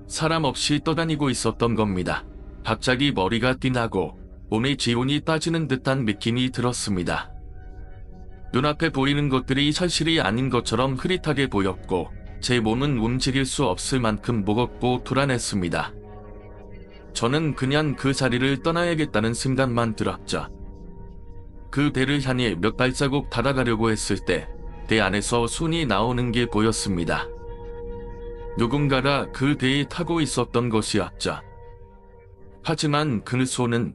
사람 없이 떠다니고 있었던 겁니다. 갑자기 머리가 띵하고 몸의 기운이 빠지는 듯한 느낌이 들었습니다. 눈앞에 보이는 것들이 현실이 아닌 것처럼 흐릿하게 보였고 제 몸은 움직일 수 없을 만큼 무겁고 불안했습니다. 저는 그냥 그 자리를 떠나야겠다는 생각만 들었죠. 그 배를 향해 몇 발자국 다가가려고 했을 때 배 안에서 손이 나오는 게 보였습니다. 누군가가 그 배에 타고 있었던 것이었죠. 하지만 그 손은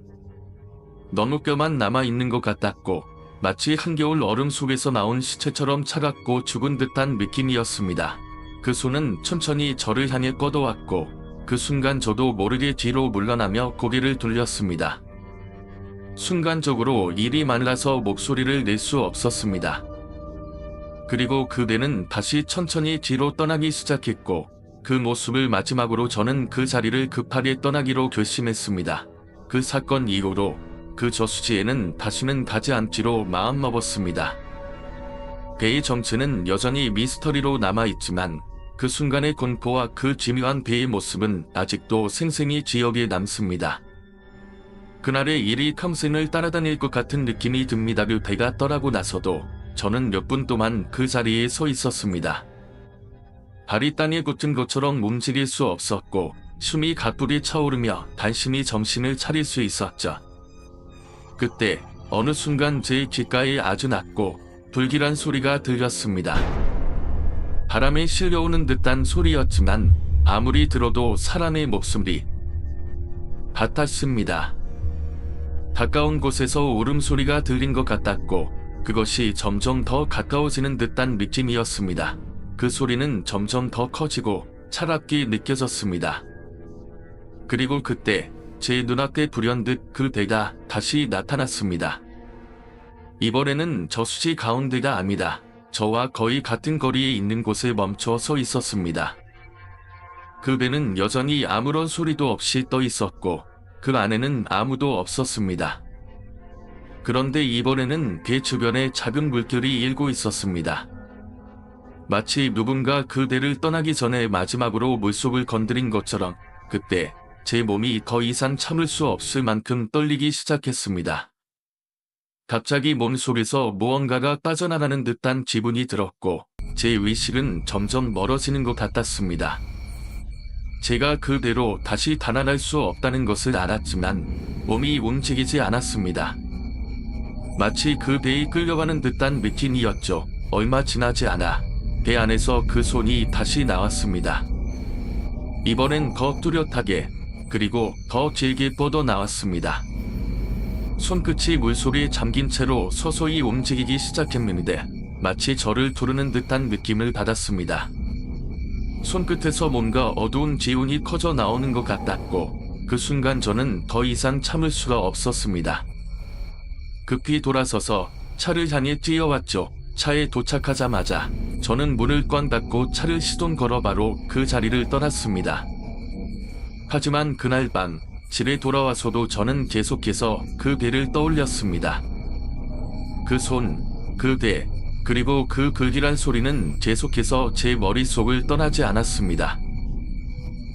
너무 뼈만 남아있는 것 같았고 마치 한겨울 얼음 속에서 나온 시체처럼 차갑고 죽은 듯한 느낌이었습니다. 그 손은 천천히 저를 향해 뻗어왔고 그 순간 저도 모르게 뒤로 물러나며 고개를 돌렸습니다. 순간적으로 일이 말라서 목소리를 낼 수 없었습니다. 그리고 그 배는 다시 천천히 뒤로 떠나기 시작했고 그 모습을 마지막으로 저는 그 자리를 급하게 떠나기로 결심했습니다. 그 사건 이후로 그 저수지에는 다시는 가지 않기로 마음먹었습니다. 배의 정체는 여전히 미스터리로 남아있지만 그 순간의 공포와 그 기묘한 배의 모습은 아직도 생생히 기억에 남습니다. 그날의 일이 평생을 따라다닐 것 같은 느낌이 듭니다. 그 배가 떠나고 나서도 저는 몇 분 동안 그 자리에 서 있었습니다. 발이 땅에 붙은 것처럼 움직일 수 없었고 숨이 가쁘게 차오르며 단심히 정신을 차릴 수 있었죠. 그때 어느 순간 제 귓가에 아주 낮고 불길한 소리가 들렸습니다. 바람에 실려오는 듯한 소리였지만 아무리 들어도 사람의 목소리 같았습니다. 가까운 곳에서 울음소리가 들린 것 같았고 그것이 점점 더 가까워지는 듯한 느낌이었습니다. 그 소리는 점점 더 커지고 차갑게 느껴졌습니다. 그리고 그때 제 눈앞에 불현듯 그 배가 다시 나타났습니다. 이번에는 저수지 가운데가 아니다. 저와 거의 같은 거리에 있는 곳에 멈춰 서 있었습니다. 그 배는 여전히 아무런 소리도 없이 떠 있었고 그 안에는 아무도 없었습니다. 그런데 이번에는 배 주변에 작은 물결이 일고 있었습니다. 마치 누군가 그 배를 떠나기 전에 마지막으로 물속을 건드린 것처럼 그때 제 몸이 더 이상 참을 수 없을 만큼 떨리기 시작했습니다. 갑자기 몸속에서 무언가가 빠져나가는 듯한 기분이 들었고 제 의식은 점점 멀어지는 것 같았습니다. 제가 그 배로 다시 달아날 수 없다는 것을 알았지만 몸이 움직이지 않았습니다. 마치 그 배에 끌려가는 듯한 느낌이었죠. 얼마 지나지 않아 배 안에서 그 손이 다시 나왔습니다. 이번엔 더 뚜렷하게 그리고 더 길게 뻗어 나왔습니다. 손끝이 물속에 잠긴 채로 서서히 움직이기 시작했는데 마치 저를 부르는 듯한 느낌을 받았습니다. 손끝에서 뭔가 어두운 기운이 커져 나오는 것 같았고 그 순간 저는 더 이상 참을 수가 없었습니다. 급히 돌아서서 차를 향해 뛰어왔죠. 차에 도착하자마자 저는 문을 꽝 닫고 차를 시동 걸어 바로 그 자리를 떠났습니다. 하지만 그날 밤 집에 돌아와서도 저는 계속해서 그 배를 떠올렸습니다. 그 손, 그 배, 그리고 그 불길한 소리는 계속해서 제 머릿속을 떠나지 않았습니다.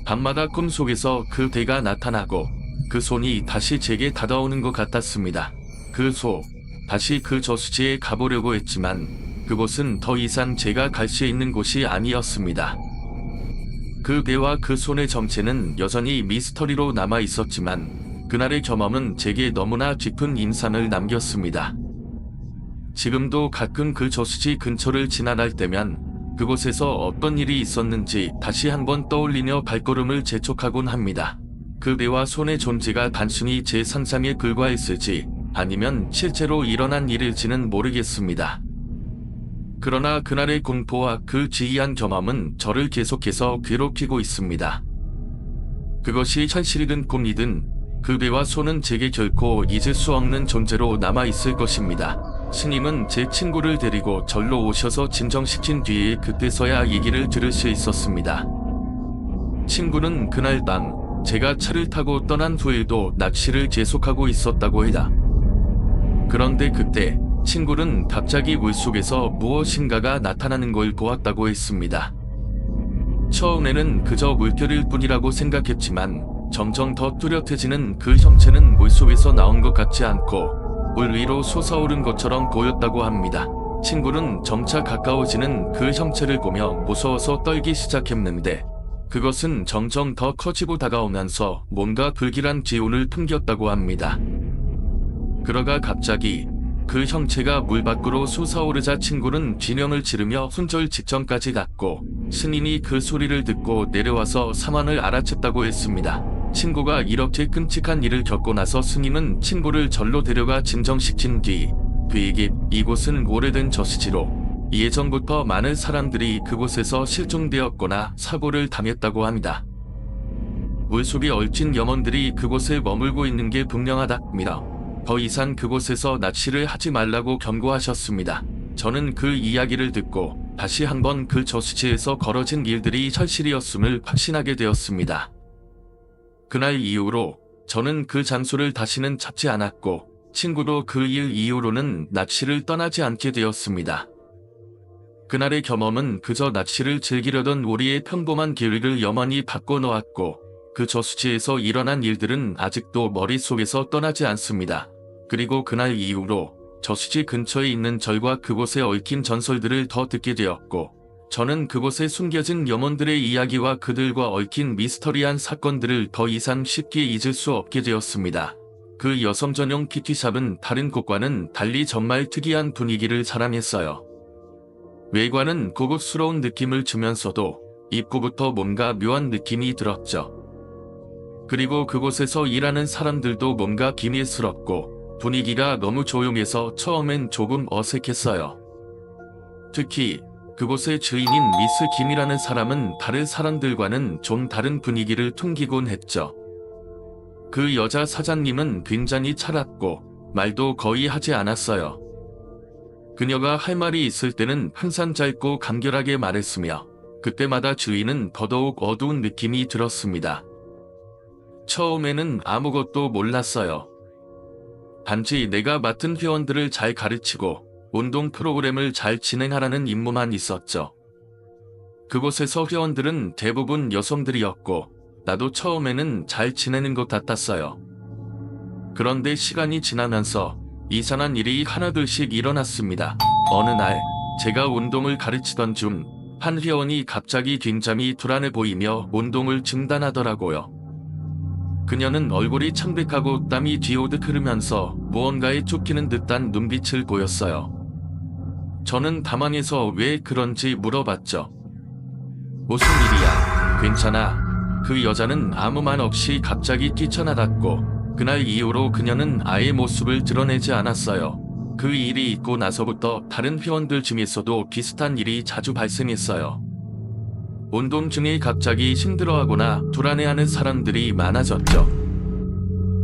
밤마다 꿈속에서 그 배가 나타나고 그 손이 다시 제게 다가오는 것 같았습니다. 다시 그 저수지에 가보려고 했지만 그곳은 더 이상 제가 갈 수 있는 곳이 아니었습니다. 그 배와 그 손의 정체는 여전히 미스터리로 남아 있었지만 그날의 경험은 제게 너무나 깊은 인상을 남겼습니다. 지금도 가끔 그 저수지 근처를 지나갈 때면 그곳에서 어떤 일이 있었는지 다시 한번 떠올리며 발걸음을 재촉하곤 합니다. 그 배와 손의 존재가 단순히 제 상상에 불과했을지 아니면 실제로 일어난 일일지는 모르겠습니다. 그러나 그날의 공포와 그 지이한 경험은 저를 계속해서 괴롭히고 있습니다. 그것이 현실이든 꿈이든 그 배와 손은 제게 결코 잊을 수 없는 존재로 남아있을 것입니다. 스님은 제 친구를 데리고 절로 오셔서 진정시킨 뒤에 그때서야 얘기를 들을 수 있었습니다. 친구는 그날 밤 제가 차를 타고 떠난 후에도 낚시를 계속하고 있었다고 해다. 그런데 그때 친구는 갑자기 물속에서 무엇인가가 나타나는 걸 보았다고 했습니다. 처음에는 그저 물결일 뿐이라고 생각했지만 점점 더 뚜렷해지는 그 형체는 물속에서 나온 것 같지 않고 물 위로 솟아오른 것처럼 보였다고 합니다. 친구는 점차 가까워지는 그 형체를 보며 무서워서 떨기 시작했는데 그것은 점점 더 커지고 다가오면서 뭔가 불길한 기운을 풍겼다고 합니다. 그러가 갑자기 그 형체가 물 밖으로 솟아오르자 친구는 비명을 지르며 훈절 직전까지 갔고 스님이 그 소리를 듣고 내려와서 상황을 알아챘다고 했습니다. 친구가 이렇게 끔찍한 일을 겪고 나서 스님은 친구를 절로 데려가 진정시킨 뒤 그에게 이곳은 오래된 저수지로 예전부터 많은 사람들이 그곳에서 실종되었거나 사고를 당했다고 합니다. 물속에 얽힌 염원들이 그곳에 머물고 있는 게 분명하답니다. 더 이상 그곳에서 낚시를 하지 말라고 경고하셨습니다. 저는 그 이야기를 듣고 다시 한번 그 저수지에서 벌어진 일들이 현실이었음을 확신하게 되었습니다. 그날 이후로 저는 그 장소를 다시는 찾지 않았고 친구도 그 일 이후로는 낚시를 떠나지 않게 되었습니다. 그날의 경험은 그저 낚시를 즐기려던 우리의 평범한 계획을 영원히 바꿔놓았고 그 저수지에서 일어난 일들은 아직도 머릿속에서 떠나지 않습니다. 그리고 그날 이후로 저수지 근처에 있는 절과 그곳에 얽힌 전설들을 더 듣게 되었고 저는 그곳에 숨겨진 염원들의 이야기와 그들과 얽힌 미스터리한 사건들을 더 이상 쉽게 잊을 수 없게 되었습니다. 그 여성 전용 키티샵은 다른 곳과는 달리 정말 특이한 분위기를 자랑했어요. 외관은 고급스러운 느낌을 주면서도 입구부터 뭔가 묘한 느낌이 들었죠. 그리고 그곳에서 일하는 사람들도 뭔가 기밀스럽고 분위기가 너무 조용해서 처음엔 조금 어색했어요. 특히 그곳의 주인인 미스 김이라는 사람은 다른 사람들과는 좀 다른 분위기를 풍기곤 했죠. 그 여자 사장님은 굉장히 차갑고 말도 거의 하지 않았어요. 그녀가 할 말이 있을 때는 항상 짧고 간결하게 말했으며 그때마다 주인은 더더욱 어두운 느낌이 들었습니다. 처음에는 아무것도 몰랐어요. 단지 내가 맡은 회원들을 잘 가르치고 운동 프로그램을 잘 진행하라는 임무만 있었죠. 그곳에서 회원들은 대부분 여성들이었고 나도 처음에는 잘 지내는 것 같았어요. 그런데 시간이 지나면서 이상한 일이 하나둘씩 일어났습니다. 어느 날 제가 운동을 가르치던 중 한 회원이 갑자기 굉장히 불안해 보이며 운동을 중단하더라고요. 그녀는 얼굴이 창백하고 땀이 뒤오듯 흐르면서 무언가에 쫓기는 듯한 눈빛을 보였어요. 저는 당황해서 왜 그런지 물어봤죠. 무슨 일이야? 괜찮아? 그 여자는 아무 말 없이 갑자기 뛰쳐나갔고 그날 이후로 그녀는 아예 모습을 드러내지 않았어요. 그 일이 있고 나서부터 다른 회원들 중에서도 비슷한 일이 자주 발생했어요. 운동 중에 갑자기 힘들어하거나 불안해하는 사람들이 많아졌죠.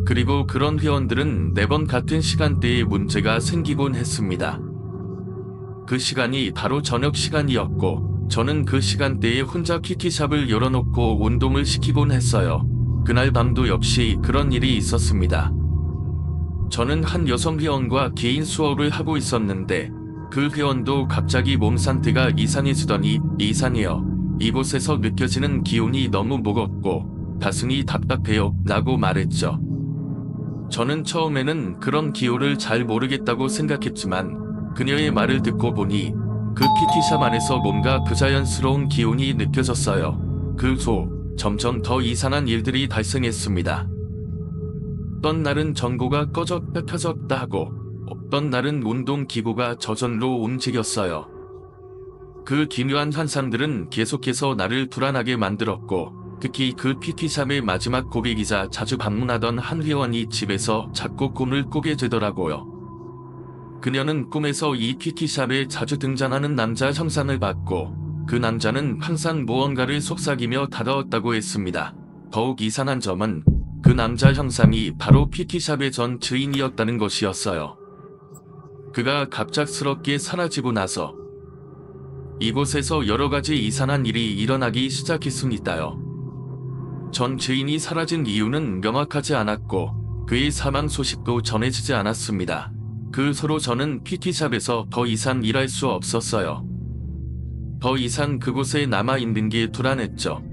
그리고 그런 회원들은 매번 같은 시간대에 문제가 생기곤 했습니다. 그 시간이 바로 저녁 시간이었고 저는 그 시간대에 혼자 키티샵을 열어놓고 운동을 시키곤 했어요. 그날 밤도 역시 그런 일이 있었습니다. 저는 한 여성 회원과 개인 수업을 하고 있었는데 그 회원도 갑자기 몸 상태가 이상해지더니 이상해요. 이곳에서 느껴지는 기운이 너무 무겁고 가슴이 답답해요 라고 말했죠. 저는 처음에는 그런 기운을 잘 모르겠다고 생각했지만 그녀의 말을 듣고 보니 그 PT샵 안에서 뭔가 부자연스러운 기운이 느껴졌어요. 그 후 점점 더 이상한 일들이 발생했습니다. 어떤 날은 전구가 꺼졌다 켜졌다 하고 어떤 날은 운동기구가 저절로 움직였어요. 그 기묘한 현상들은 계속해서 나를 불안하게 만들었고 특히 그 PT샵의 마지막 고객이자 자주 방문하던 한 회원이 집에서 자꾸 꿈을 꾸게 되더라고요. 그녀는 꿈에서 이 PT샵에 자주 등장하는 남자 형상을 봤고 그 남자는 항상 무언가를 속삭이며 다가왔다고 했습니다. 더욱 이상한 점은 그 남자 형상이 바로 PT샵의 전 주인이었다는 것이었어요. 그가 갑작스럽게 사라지고 나서 이곳에서 여러가지 이상한 일이 일어나기 시작했습니다요. 전 주인이 사라진 이유는 명확하지 않았고 그의 사망 소식도 전해지지 않았습니다. 그 후로 저는 PT샵에서 더 이상 일할 수 없었어요. 더 이상 그곳에 남아있는 게 불안했죠.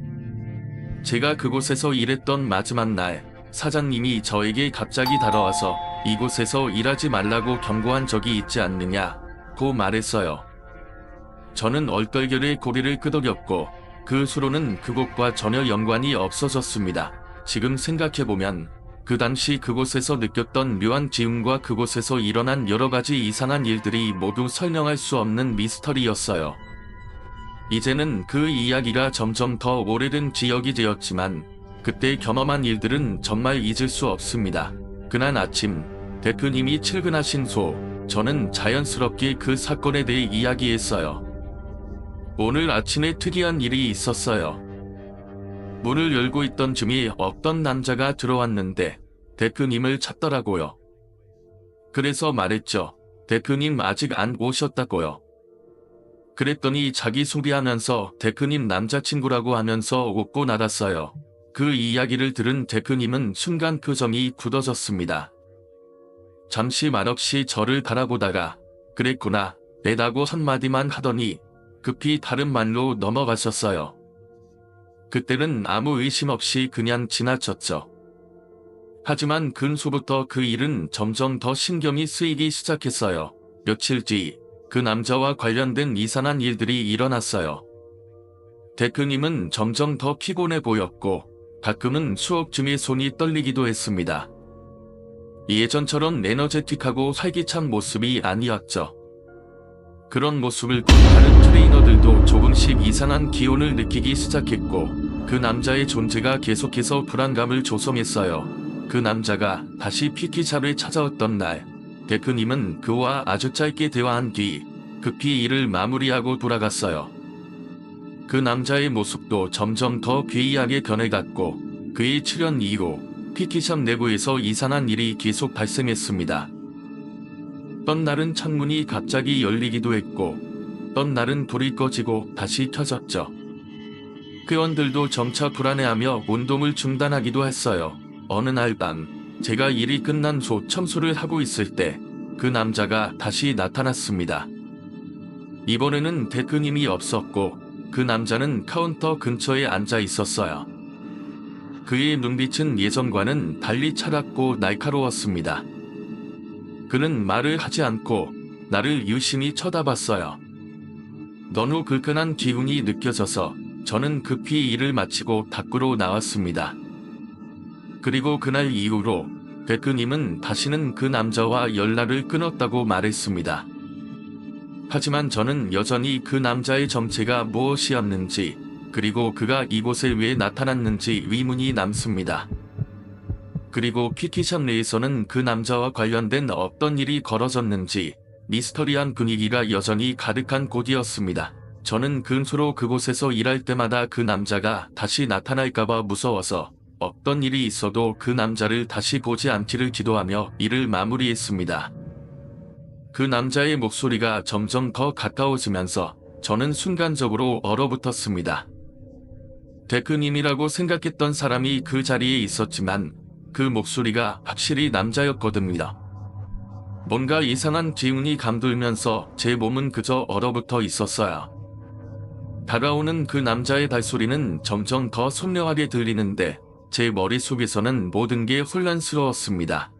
제가 그곳에서 일했던 마지막 날, 사장님이 저에게 갑자기 다가와서 이곳에서 일하지 말라고 경고한 적이 있지 않느냐고 말했어요. 저는 얼떨결에 고개를 끄덕였고 그 후로는 그곳과 전혀 연관이 없어졌습니다. 지금 생각해보면 그 당시 그곳에서 느꼈던 묘한 기운과 그곳에서 일어난 여러가지 이상한 일들이 모두 설명할 수 없는 미스터리였어요. 이제는 그 이야기가 점점 더 오래된 기억이 되었지만 그때 경험한 일들은 정말 잊을 수 없습니다. 그날 아침 대표님이 출근하신 후 저는 자연스럽게 그 사건에 대해 이야기했어요. 오늘 아침에 특이한 일이 있었어요. 문을 열고 있던 중에 어떤 남자가 들어왔는데 대표님을 찾더라고요. 그래서 말했죠. 대표님 아직 안 오셨다고요. 그랬더니 자기소개하면서 대표님 남자친구라고 하면서 웃고 나갔어요. 그 이야기를 들은 대표님은 순간 표정이 굳어졌습니다. 잠시 말없이 저를 바라보다가 그랬구나, 내다고 한마디만 하더니 급히 다른 말로 넘어가셨어요. 그때는 아무 의심 없이 그냥 지나쳤죠. 하지만 근수부터 그 일은 점점 더 신경이 쓰이기 시작했어요. 며칠 뒤 그 남자와 관련된 이상한 일들이 일어났어요. 대표님은 점점 더 피곤해 보였고 가끔은 수업 중에 손이 떨리기도 했습니다. 예전처럼 에너제틱하고 활기찬 모습이 아니었죠. 그런 모습을 본 다른 트레이너들도 조금씩 이상한 기운을 느끼기 시작했고 그 남자의 존재가 계속해서 불안감을 조성했어요. 그 남자가 다시 PT샵을 찾아왔던 날, 대표님은 그와 아주 짧게 대화한 뒤 급히 일을 마무리하고 돌아갔어요. 그 남자의 모습도 점점 더 괴이하게 변해갔고 그의 출연 이후 PT샵 내부에서 이상한 일이 계속 발생했습니다. 어떤 날은 창문이 갑자기 열리기도 했고 어떤 날은 불이 꺼지고 다시 켜졌죠. 회원들도 점차 불안해하며 운동을 중단하기도 했어요. 어느 날 밤 제가 일이 끝난 후 청소를 하고 있을 때 그 남자가 다시 나타났습니다. 이번에는 대표님이 없었고 그 남자는 카운터 근처에 앉아 있었어요. 그의 눈빛은 예전과는 달리 차갑고 날카로웠습니다. 그는 말을 하지 않고 나를 유심히 쳐다봤어요. 너무 불끈한 기운이 느껴져서 저는 급히 일을 마치고 밖으로 나왔습니다. 그리고 그날 이후로 대표님은 다시는 그 남자와 연락을 끊었다고 말했습니다. 하지만 저는 여전히 그 남자의 정체가 무엇이었는지 그리고 그가 이곳에 왜 나타났는지 의문이 남습니다. 그리고 PT샵 내에서는 그 남자와 관련된 어떤 일이 벌어졌는지 미스터리한 분위기가 여전히 가득한 곳이었습니다. 저는 근수로 그곳에서 일할 때마다 그 남자가 다시 나타날까봐 무서워서 어떤 일이 있어도 그 남자를 다시 보지 않기를 기도하며 일을 마무리했습니다. 그 남자의 목소리가 점점 더 가까워지면서 저는 순간적으로 얼어붙었습니다. 대표님이라고 생각했던 사람이 그 자리에 있었지만 그 목소리가 확실히 남자였거든요. 뭔가 이상한 기운이 감돌면서 제 몸은 그저 얼어붙어 있었어요. 다가오는 그 남자의 발소리는 점점 더 선명하게 들리는데 제 머릿속에서는 모든 게 혼란스러웠습니다.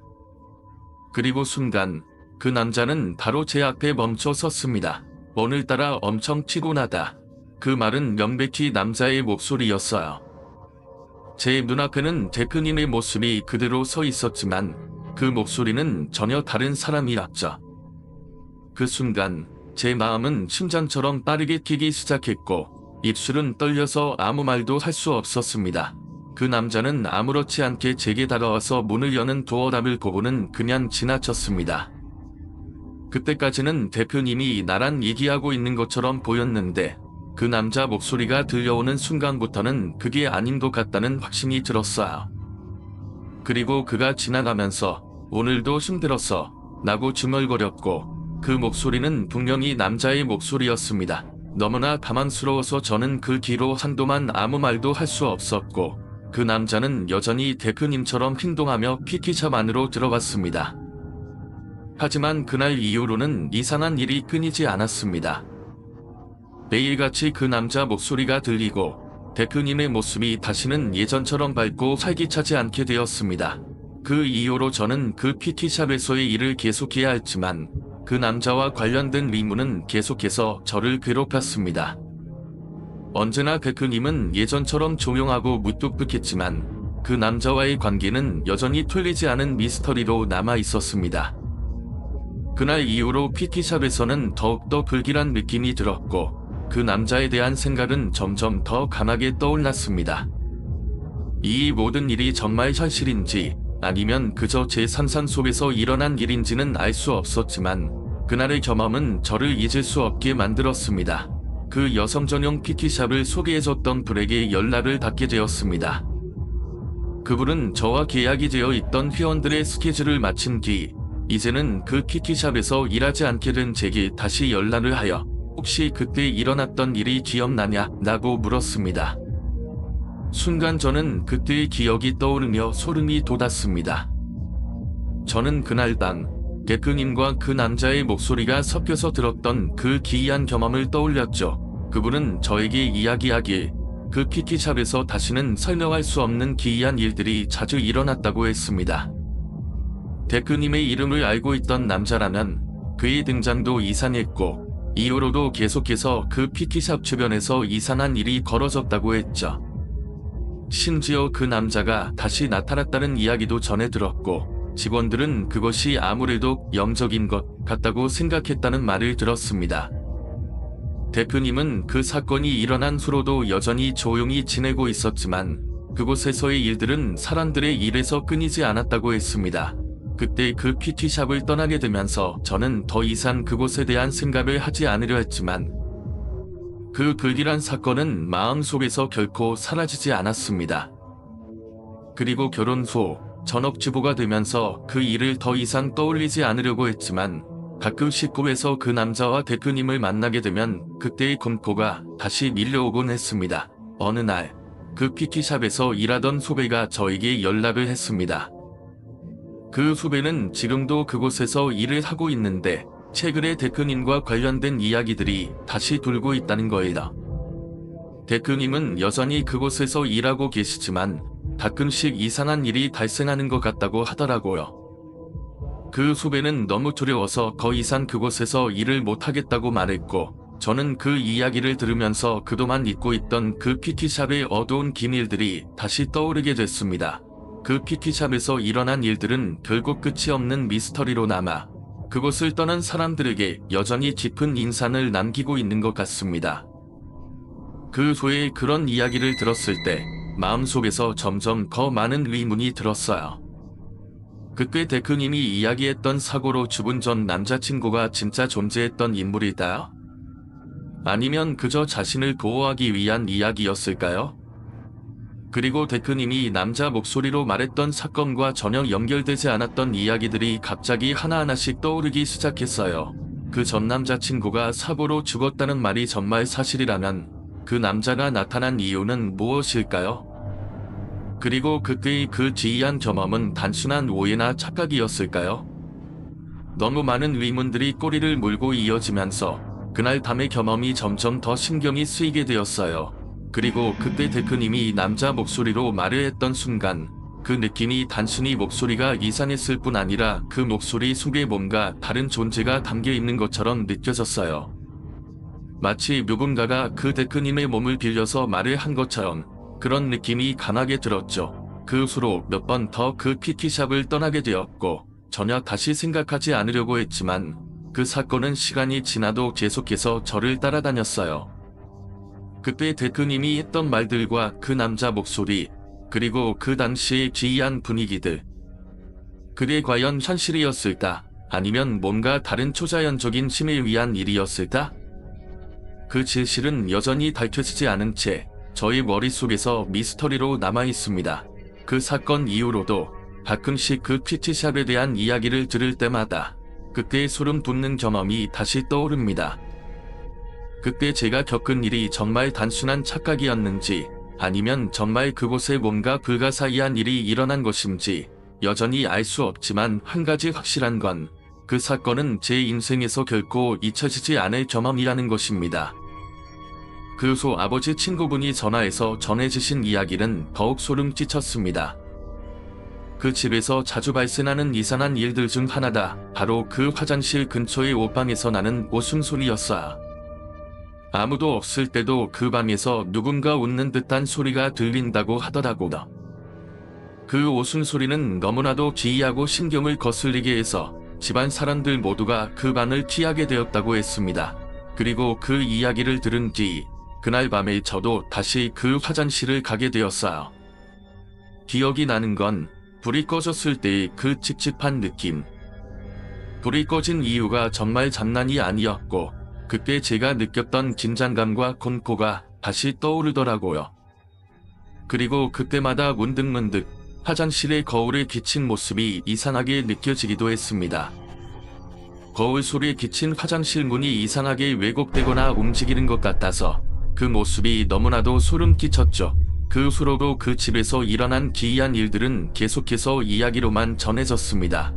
그리고 순간 그 남자는 바로 제 앞에 멈춰 섰습니다. 오늘따라 엄청 피곤하다. 그 말은 명백히 남자의 목소리였어요. 제 눈앞에는 대표님의 모습이 그대로 서 있었지만 그 목소리는 전혀 다른 사람이었죠. 그 순간 제 마음은 심장처럼 빠르게 뛰기 시작했고 입술은 떨려서 아무 말도 할 수 없었습니다. 그 남자는 아무렇지 않게 제게 다가와서 문을 여는 도어람을 보고는 그냥 지나쳤습니다. 그때까지는 대표님이 나랑 얘기하고 있는 것처럼 보였는데 그 남자 목소리가 들려오는 순간부터는 그게 아닌 것 같다는 확신이 들었어요. 그리고 그가 지나가면서 오늘도 힘들었어 라고 중얼거렸고 그 목소리는 분명히 남자의 목소리였습니다. 너무나 당황스러워서 저는 그 뒤로 한동안 아무 말도 할 수 없었고 그 남자는 여전히 대표님처럼 행동하며 PT샵 안으로 들어갔습니다. 하지만 그날 이후로는 이상한 일이 끊이지 않았습니다. 매일같이 그 남자 목소리가 들리고 대표님의 모습이 다시는 예전처럼 밝고 활기차지 않게 되었습니다. 그 이후로 저는 그 PT샵에서의 일을 계속해야 했지만 그 남자와 관련된 의무는 계속해서 저를 괴롭혔습니다. 언제나 대표님은 예전처럼 조용하고 무뚝뚝했지만 그 남자와의 관계는 여전히 풀리지 않은 미스터리로 남아 있었습니다. 그날 이후로 PT샵에서는 더욱더 불길한 느낌이 들었고 그 남자에 대한 생각은 점점 더 강하게 떠올랐습니다. 이 모든 일이 정말 현실인지 아니면 그저 제 상상 속에서 일어난 일인지는 알 수 없었지만 그날의 경험은 저를 잊을 수 없게 만들었습니다. 그 여성 전용 PT샵을 소개해줬던 분에게 연락을 받게 되었습니다. 그분은 저와 계약이 되어 있던 회원들의 스케줄을 마친 뒤 이제는 그 PT샵에서 일하지 않게 된 제게 다시 연락을 하여 혹시 그때 일어났던 일이 기억나냐? 라고 물었습니다. 순간 저는 그때의 기억이 떠오르며 소름이 돋았습니다. 저는 그날 밤 대표님과 그 남자의 목소리가 섞여서 들었던 그 기이한 경험을 떠올렸죠. 그분은 저에게 이야기하길 그 PT샵에서 다시는 설명할 수 없는 기이한 일들이 자주 일어났다고 했습니다. 대표님의 이름을 알고 있던 남자라면 그의 등장도 이상했고 이후로도 계속해서 그 PT샵 주변에서 이상한 일이 벌어졌다고 했죠. 심지어 그 남자가 다시 나타났다는 이야기도 전해 들었고 직원들은 그것이 아무래도 영적인 것 같다고 생각했다는 말을 들었습니다. 대표님은 그 사건이 일어난 후로도 여전히 조용히 지내고 있었지만 그곳에서의 일들은 사람들의 일에서 끊이지 않았다고 했습니다. 그때 그 PT샵을 떠나게 되면서 저는 더 이상 그곳에 대한 생각을 하지 않으려 했지만 그 불길한 사건은 마음속에서 결코 사라지지 않았습니다. 그리고 결혼 후 전업주부가 되면서 그 일을 더 이상 떠올리지 않으려고 했지만 가끔 식구에서 그 남자와 대표님을 만나게 되면 그때의 공포가 다시 밀려오곤 했습니다. 어느 날 그 PT샵에서 일하던 후배가 저에게 연락을 했습니다. 그 후배는 지금도 그곳에서 일을 하고 있는데 최근에 대표님과 관련된 이야기들이 다시 돌고 있다는 거예요. 대표님은 여전히 그곳에서 일하고 계시지만 가끔씩 이상한 일이 발생하는 것 같다고 하더라고요. 그 후배는 너무 두려워서 더 이상 그곳에서 일을 못하겠다고 말했고 저는 그 이야기를 들으면서 그동안 잊고 있던 그 PT샵의 어두운 기밀들이 다시 떠오르게 됐습니다. 그 PT샵에서 일어난 일들은 결국 끝이 없는 미스터리로 남아 그곳을 떠난 사람들에게 여전히 깊은 인상을 남기고 있는 것 같습니다. 그 후에 그런 이야기를 들었을 때 마음속에서 점점 더 많은 의문이 들었어요. 그때 대표님이 이야기했던 사고로 죽은 전 남자친구가 진짜 존재했던 인물일까요? 아니면 그저 자신을 보호하기 위한 이야기였을까요? 그리고 대표님이 남자 목소리로 말했던 사건과 전혀 연결되지 않았던 이야기들이 갑자기 하나하나씩 떠오르기 시작했어요. 그 전 남자친구가 사고로 죽었다는 말이 정말 사실이라면 그 남자가 나타난 이유는 무엇일까요? 그리고 그때의 그 기이한 경험은 단순한 오해나 착각이었을까요? 너무 많은 의문들이 꼬리를 물고 이어지면서 그날 밤의 경험이 점점 더 신경이 쓰이게 되었어요. 그리고 그때 대표님이 남자 목소리로 말을 했던 순간 그 느낌이 단순히 목소리가 이상했을 뿐 아니라 그 목소리 속에 뭔가 다른 존재가 담겨 있는 것처럼 느껴졌어요. 마치 누군가가 그 대표님의 몸을 빌려서 말을 한 것처럼 그런 느낌이 강하게 들었죠. 그 후로 몇 번 더 그 PT샵을 떠나게 되었고 전혀 다시 생각하지 않으려고 했지만 그 사건은 시간이 지나도 계속해서 저를 따라다녔어요. 그때 대표님이 했던 말들과 그 남자 목소리, 그리고 그 당시의 기이한 분위기들. 그게 과연 현실이었을까? 아니면 뭔가 다른 초자연적인 힘을 위한 일이었을까? 그 진실은 여전히 밝혀지지 않은 채 저희 머릿속에서 미스터리로 남아있습니다. 그 사건 이후로도 가끔씩 그 PT샵에 대한 이야기를 들을 때마다 그때의 소름 돋는 경험이 다시 떠오릅니다. 그때 제가 겪은 일이 정말 단순한 착각이었는지 아니면 정말 그곳에 뭔가 불가사의한 일이 일어난 것인지 여전히 알 수 없지만 한 가지 확실한 건 그 사건은 제 인생에서 결코 잊혀지지 않을 경험이라는 것입니다. 그 후 아버지 친구분이 전화해서 전해주신 이야기는 더욱 소름 끼쳤습니다. 그 집에서 자주 발생하는 이상한 일들 중 하나다. 바로 그 화장실 근처의 옷방에서 나는 웃음소리였어요. 아무도 없을 때도 그 방에서 누군가 웃는 듯한 소리가 들린다고 하더라고요. 그 웃음소리는 너무나도 기이하고 신경을 거슬리게 해서 집안 사람들 모두가 그 방을 피하게 되었다고 했습니다. 그리고 그 이야기를 들은 뒤 그날 밤에 저도 다시 그 화장실을 가게 되었어요. 기억이 나는 건 불이 꺼졌을 때의 그 찝찝한 느낌. 불이 꺼진 이유가 정말 장난이 아니었고 그때 제가 느꼈던 긴장감과 공포가 다시 떠오르더라고요. 그리고 그때마다 문득문득 화장실의 거울에 비친 모습이 이상하게 느껴지기도 했습니다. 거울 속에 비친 화장실 문이 이상하게 왜곡되거나 움직이는 것 같아서 그 모습이 너무나도 소름 끼쳤죠. 그 후로도 그 집에서 일어난 기이한 일들은 계속해서 이야기로만 전해졌습니다.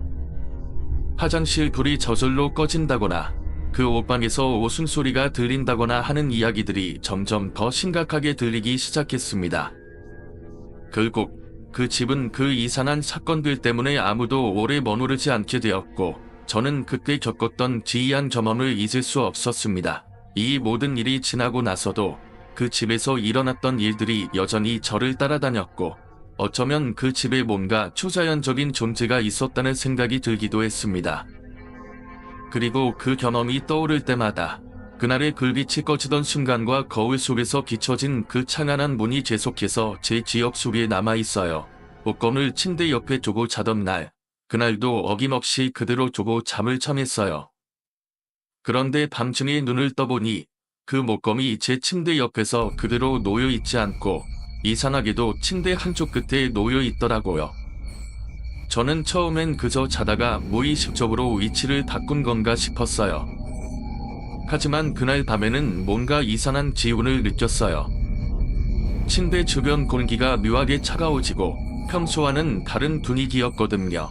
화장실 불이 저절로 꺼진다거나 그 옷방에서 웃음소리가 들린다거나 하는 이야기들이 점점 더 심각하게 들리기 시작했습니다. 결국 그 집은 그 이상한 사건들 때문에 아무도 오래 머무르지 않게 되었고 저는 그때 겪었던 기이한 경험을 잊을 수 없었습니다. 이 모든 일이 지나고 나서도 그 집에서 일어났던 일들이 여전히 저를 따라다녔고 어쩌면 그 집에 뭔가 초자연적인 존재가 있었다는 생각이 들기도 했습니다. 그리고 그 경험이 떠오를 때마다 그날의 불빛이 꺼지던 순간과 거울 속에서 비춰진 그 창안한 문이 계속해서 제 기억 속에 남아있어요. 옷걸을 침대 옆에 두고 자던 날, 그날도 어김없이 그대로 두고 잠을 청했어요. 그런데 밤중에 눈을 떠보니 그 목검이 제 침대 옆에서 그대로 놓여있지 않고 이상하게도 침대 한쪽 끝에 놓여있더라고요. 저는 처음엔 그저 자다가 무의식적으로 위치를 바꾼 건가 싶었어요. 하지만 그날 밤에는 뭔가 이상한 기운을 느꼈어요. 침대 주변 공기가 묘하게 차가워지고 평소와는 다른 분위기였거든요.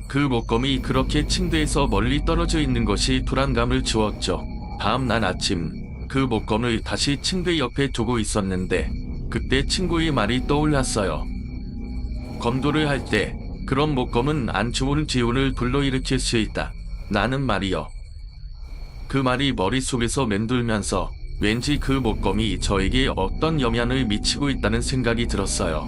그 목검이 그렇게 침대에서 멀리 떨어져 있는 것이 불안감을 주었죠. 다음 날 아침 그 목검을 다시 침대 옆에 두고 있었는데 그때 친구의 말이 떠올랐어요. 검도를 할 때 그런 목검은 안 좋은 기운을 불러일으킬 수 있다. 라는 말이요. 그 말이 머릿속에서 맴돌면서 왠지 그 목검이 저에게 어떤 영향을 미치고 있다는 생각이 들었어요.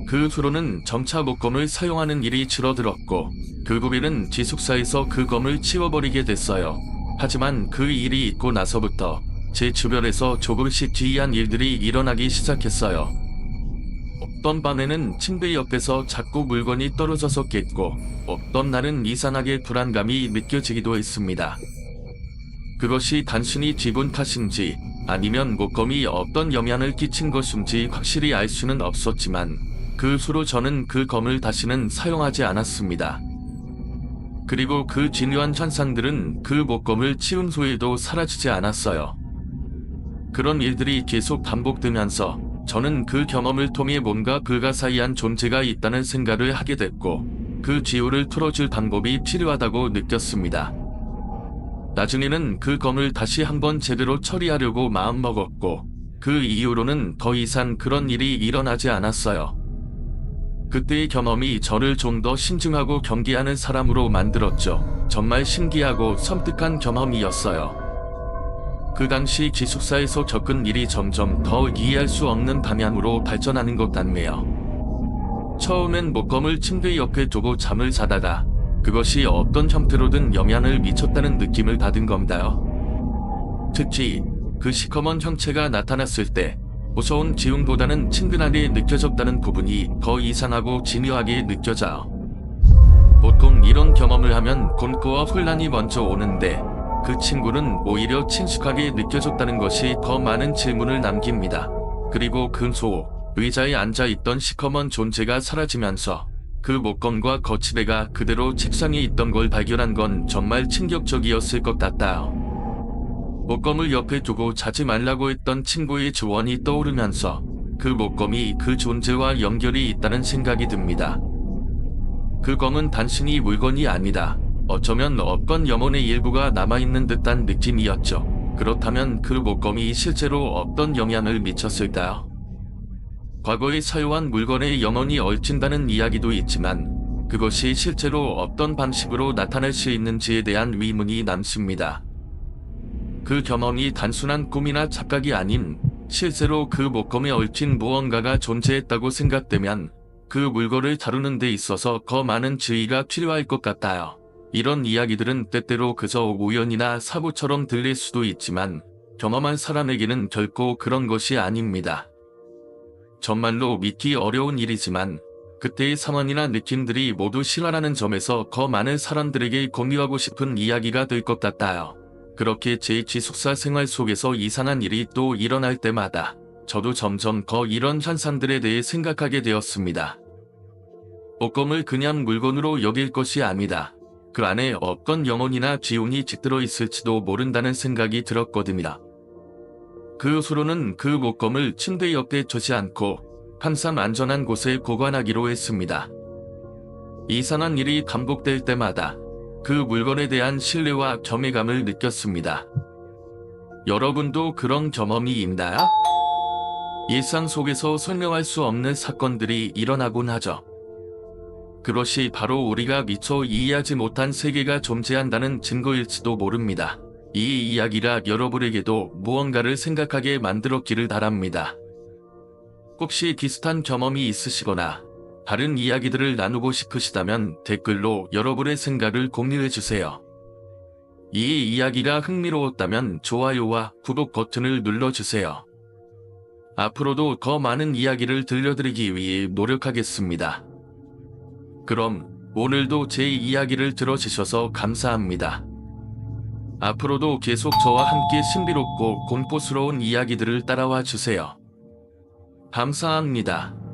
그 후로는 점차 목검을 사용하는 일이 줄어들었고 결국에는 기숙사에서 그 검을 치워버리게 됐어요. 하지만 그 일이 있고 나서부터 제 주변에서 조금씩 기이한 일들이 일어나기 시작했어요. 어떤 밤에는 침대 옆에서 자꾸 물건이 떨어져서 깼고 어떤 날은 이상하게 불안감이 느껴지기도 했습니다. 그것이 단순히 기분 탓인지 아니면 목검이 어떤 영향을 끼친 것인지 확실히 알 수는 없었지만 그 후로 저는 그 검을 다시는 사용하지 않았습니다. 그리고 그 진유한 현상들은 그 목검을 치운 후에도 사라지지 않았어요. 그런 일들이 계속 반복되면서 저는 그 경험을 통해 뭔가 불가사의한 존재가 있다는 생각을 하게 됐고 그 기운을 풀어줄 방법이 필요하다고 느꼈습니다. 나중에는 그 검을 다시 한번 제대로 처리하려고 마음먹었고 그 이후로는 더 이상 그런 일이 일어나지 않았어요. 그때의 경험이 저를 좀 더 신중하고 경계하는 사람으로 만들었죠. 정말 신기하고 섬뜩한 경험이었어요. 그 당시 기숙사에서 겪은 일이 점점 더 이해할 수 없는 방향으로 발전하는 것 같네요. 처음엔 목검을 침대 옆에 두고 잠을 자다가 그것이 어떤 형태로든 영향을 미쳤다는 느낌을 받은 겁니다요. 특히 그 시커먼 형체가 나타났을 때 무서운 기운보다는 친근하게 느껴졌다는 부분이 더 이상하고 진묘하게 느껴져요. 보통 이런 경험을 하면 공포와 혼란이 먼저 오는데 그 친구는 오히려 친숙하게 느껴졌다는 것이 더 많은 질문을 남깁니다. 그리고 근소 의자에 앉아있던 시커먼 존재가 사라지면서 그 목검과 거치대가 그대로 책상에 있던 걸 발견한 건 정말 충격적이었을 것 같아요. 목검을 옆에 두고 자지 말라고 했던 친구의 조언이 떠오르면서 그 목검이 그 존재와 연결이 있다는 생각이 듭니다. 그 검은 단순히 물건이 아니다. 어쩌면 어떤 영혼의 일부가 남아있는 듯한 느낌이었죠. 그렇다면 그 목검이 실제로 어떤 영향을 미쳤을까요? 과거에 사용한 물건에 영혼이 얽힌다는 이야기도 있지만 그것이 실제로 어떤 방식으로 나타날 수 있는지에 대한 의문이 남습니다. 그 경험이 단순한 꿈이나 착각이 아닌 실제로 그 목검에 얽힌 무언가가 존재했다고 생각되면 그 물건을 다루는 데 있어서 더 많은 주의가 필요할 것 같아요. 이런 이야기들은 때때로 그저 우연이나 사고처럼 들릴 수도 있지만 경험한 사람에게는 결코 그런 것이 아닙니다. 정말로 믿기 어려운 일이지만 그때의 상황이나 느낌들이 모두 실화라는 점에서 더 많은 사람들에게 공유하고 싶은 이야기가 될 것 같아요. 그렇게 제 기숙사 생활 속에서 이상한 일이 또 일어날 때마다 저도 점점 더 이런 현상들에 대해 생각하게 되었습니다. 목검을 그냥 물건으로 여길 것이 아니다. 그 안에 어떤 영혼이나 기운이 깃들어 있을지도 모른다는 생각이 들었거든요. 그 후로는 그 목검을 침대 옆에 두지 않고 항상 안전한 곳에 보관하기로 했습니다. 이상한 일이 반복될 때마다 그 물건에 대한 신뢰와 경외감을 느꼈습니다. 여러분도 그런 경험이 있나요? 일상 속에서 설명할 수 없는 사건들이 일어나곤 하죠. 그것이 바로 우리가 미처 이해하지 못한 세계가 존재한다는 증거일지도 모릅니다. 이 이야기가 여러분에게도 무언가를 생각하게 만들었기를 바랍니다. 혹시 비슷한 경험이 있으시거나 다른 이야기들을 나누고 싶으시다면 댓글로 여러분의 생각을 공유해주세요. 이 이야기가 흥미로웠다면 좋아요와 구독 버튼을 눌러주세요. 앞으로도 더 많은 이야기를 들려드리기 위해 노력하겠습니다. 그럼 오늘도 제 이야기를 들어주셔서 감사합니다. 앞으로도 계속 저와 함께 신비롭고 공포스러운 이야기들을 따라와 주세요. 감사합니다.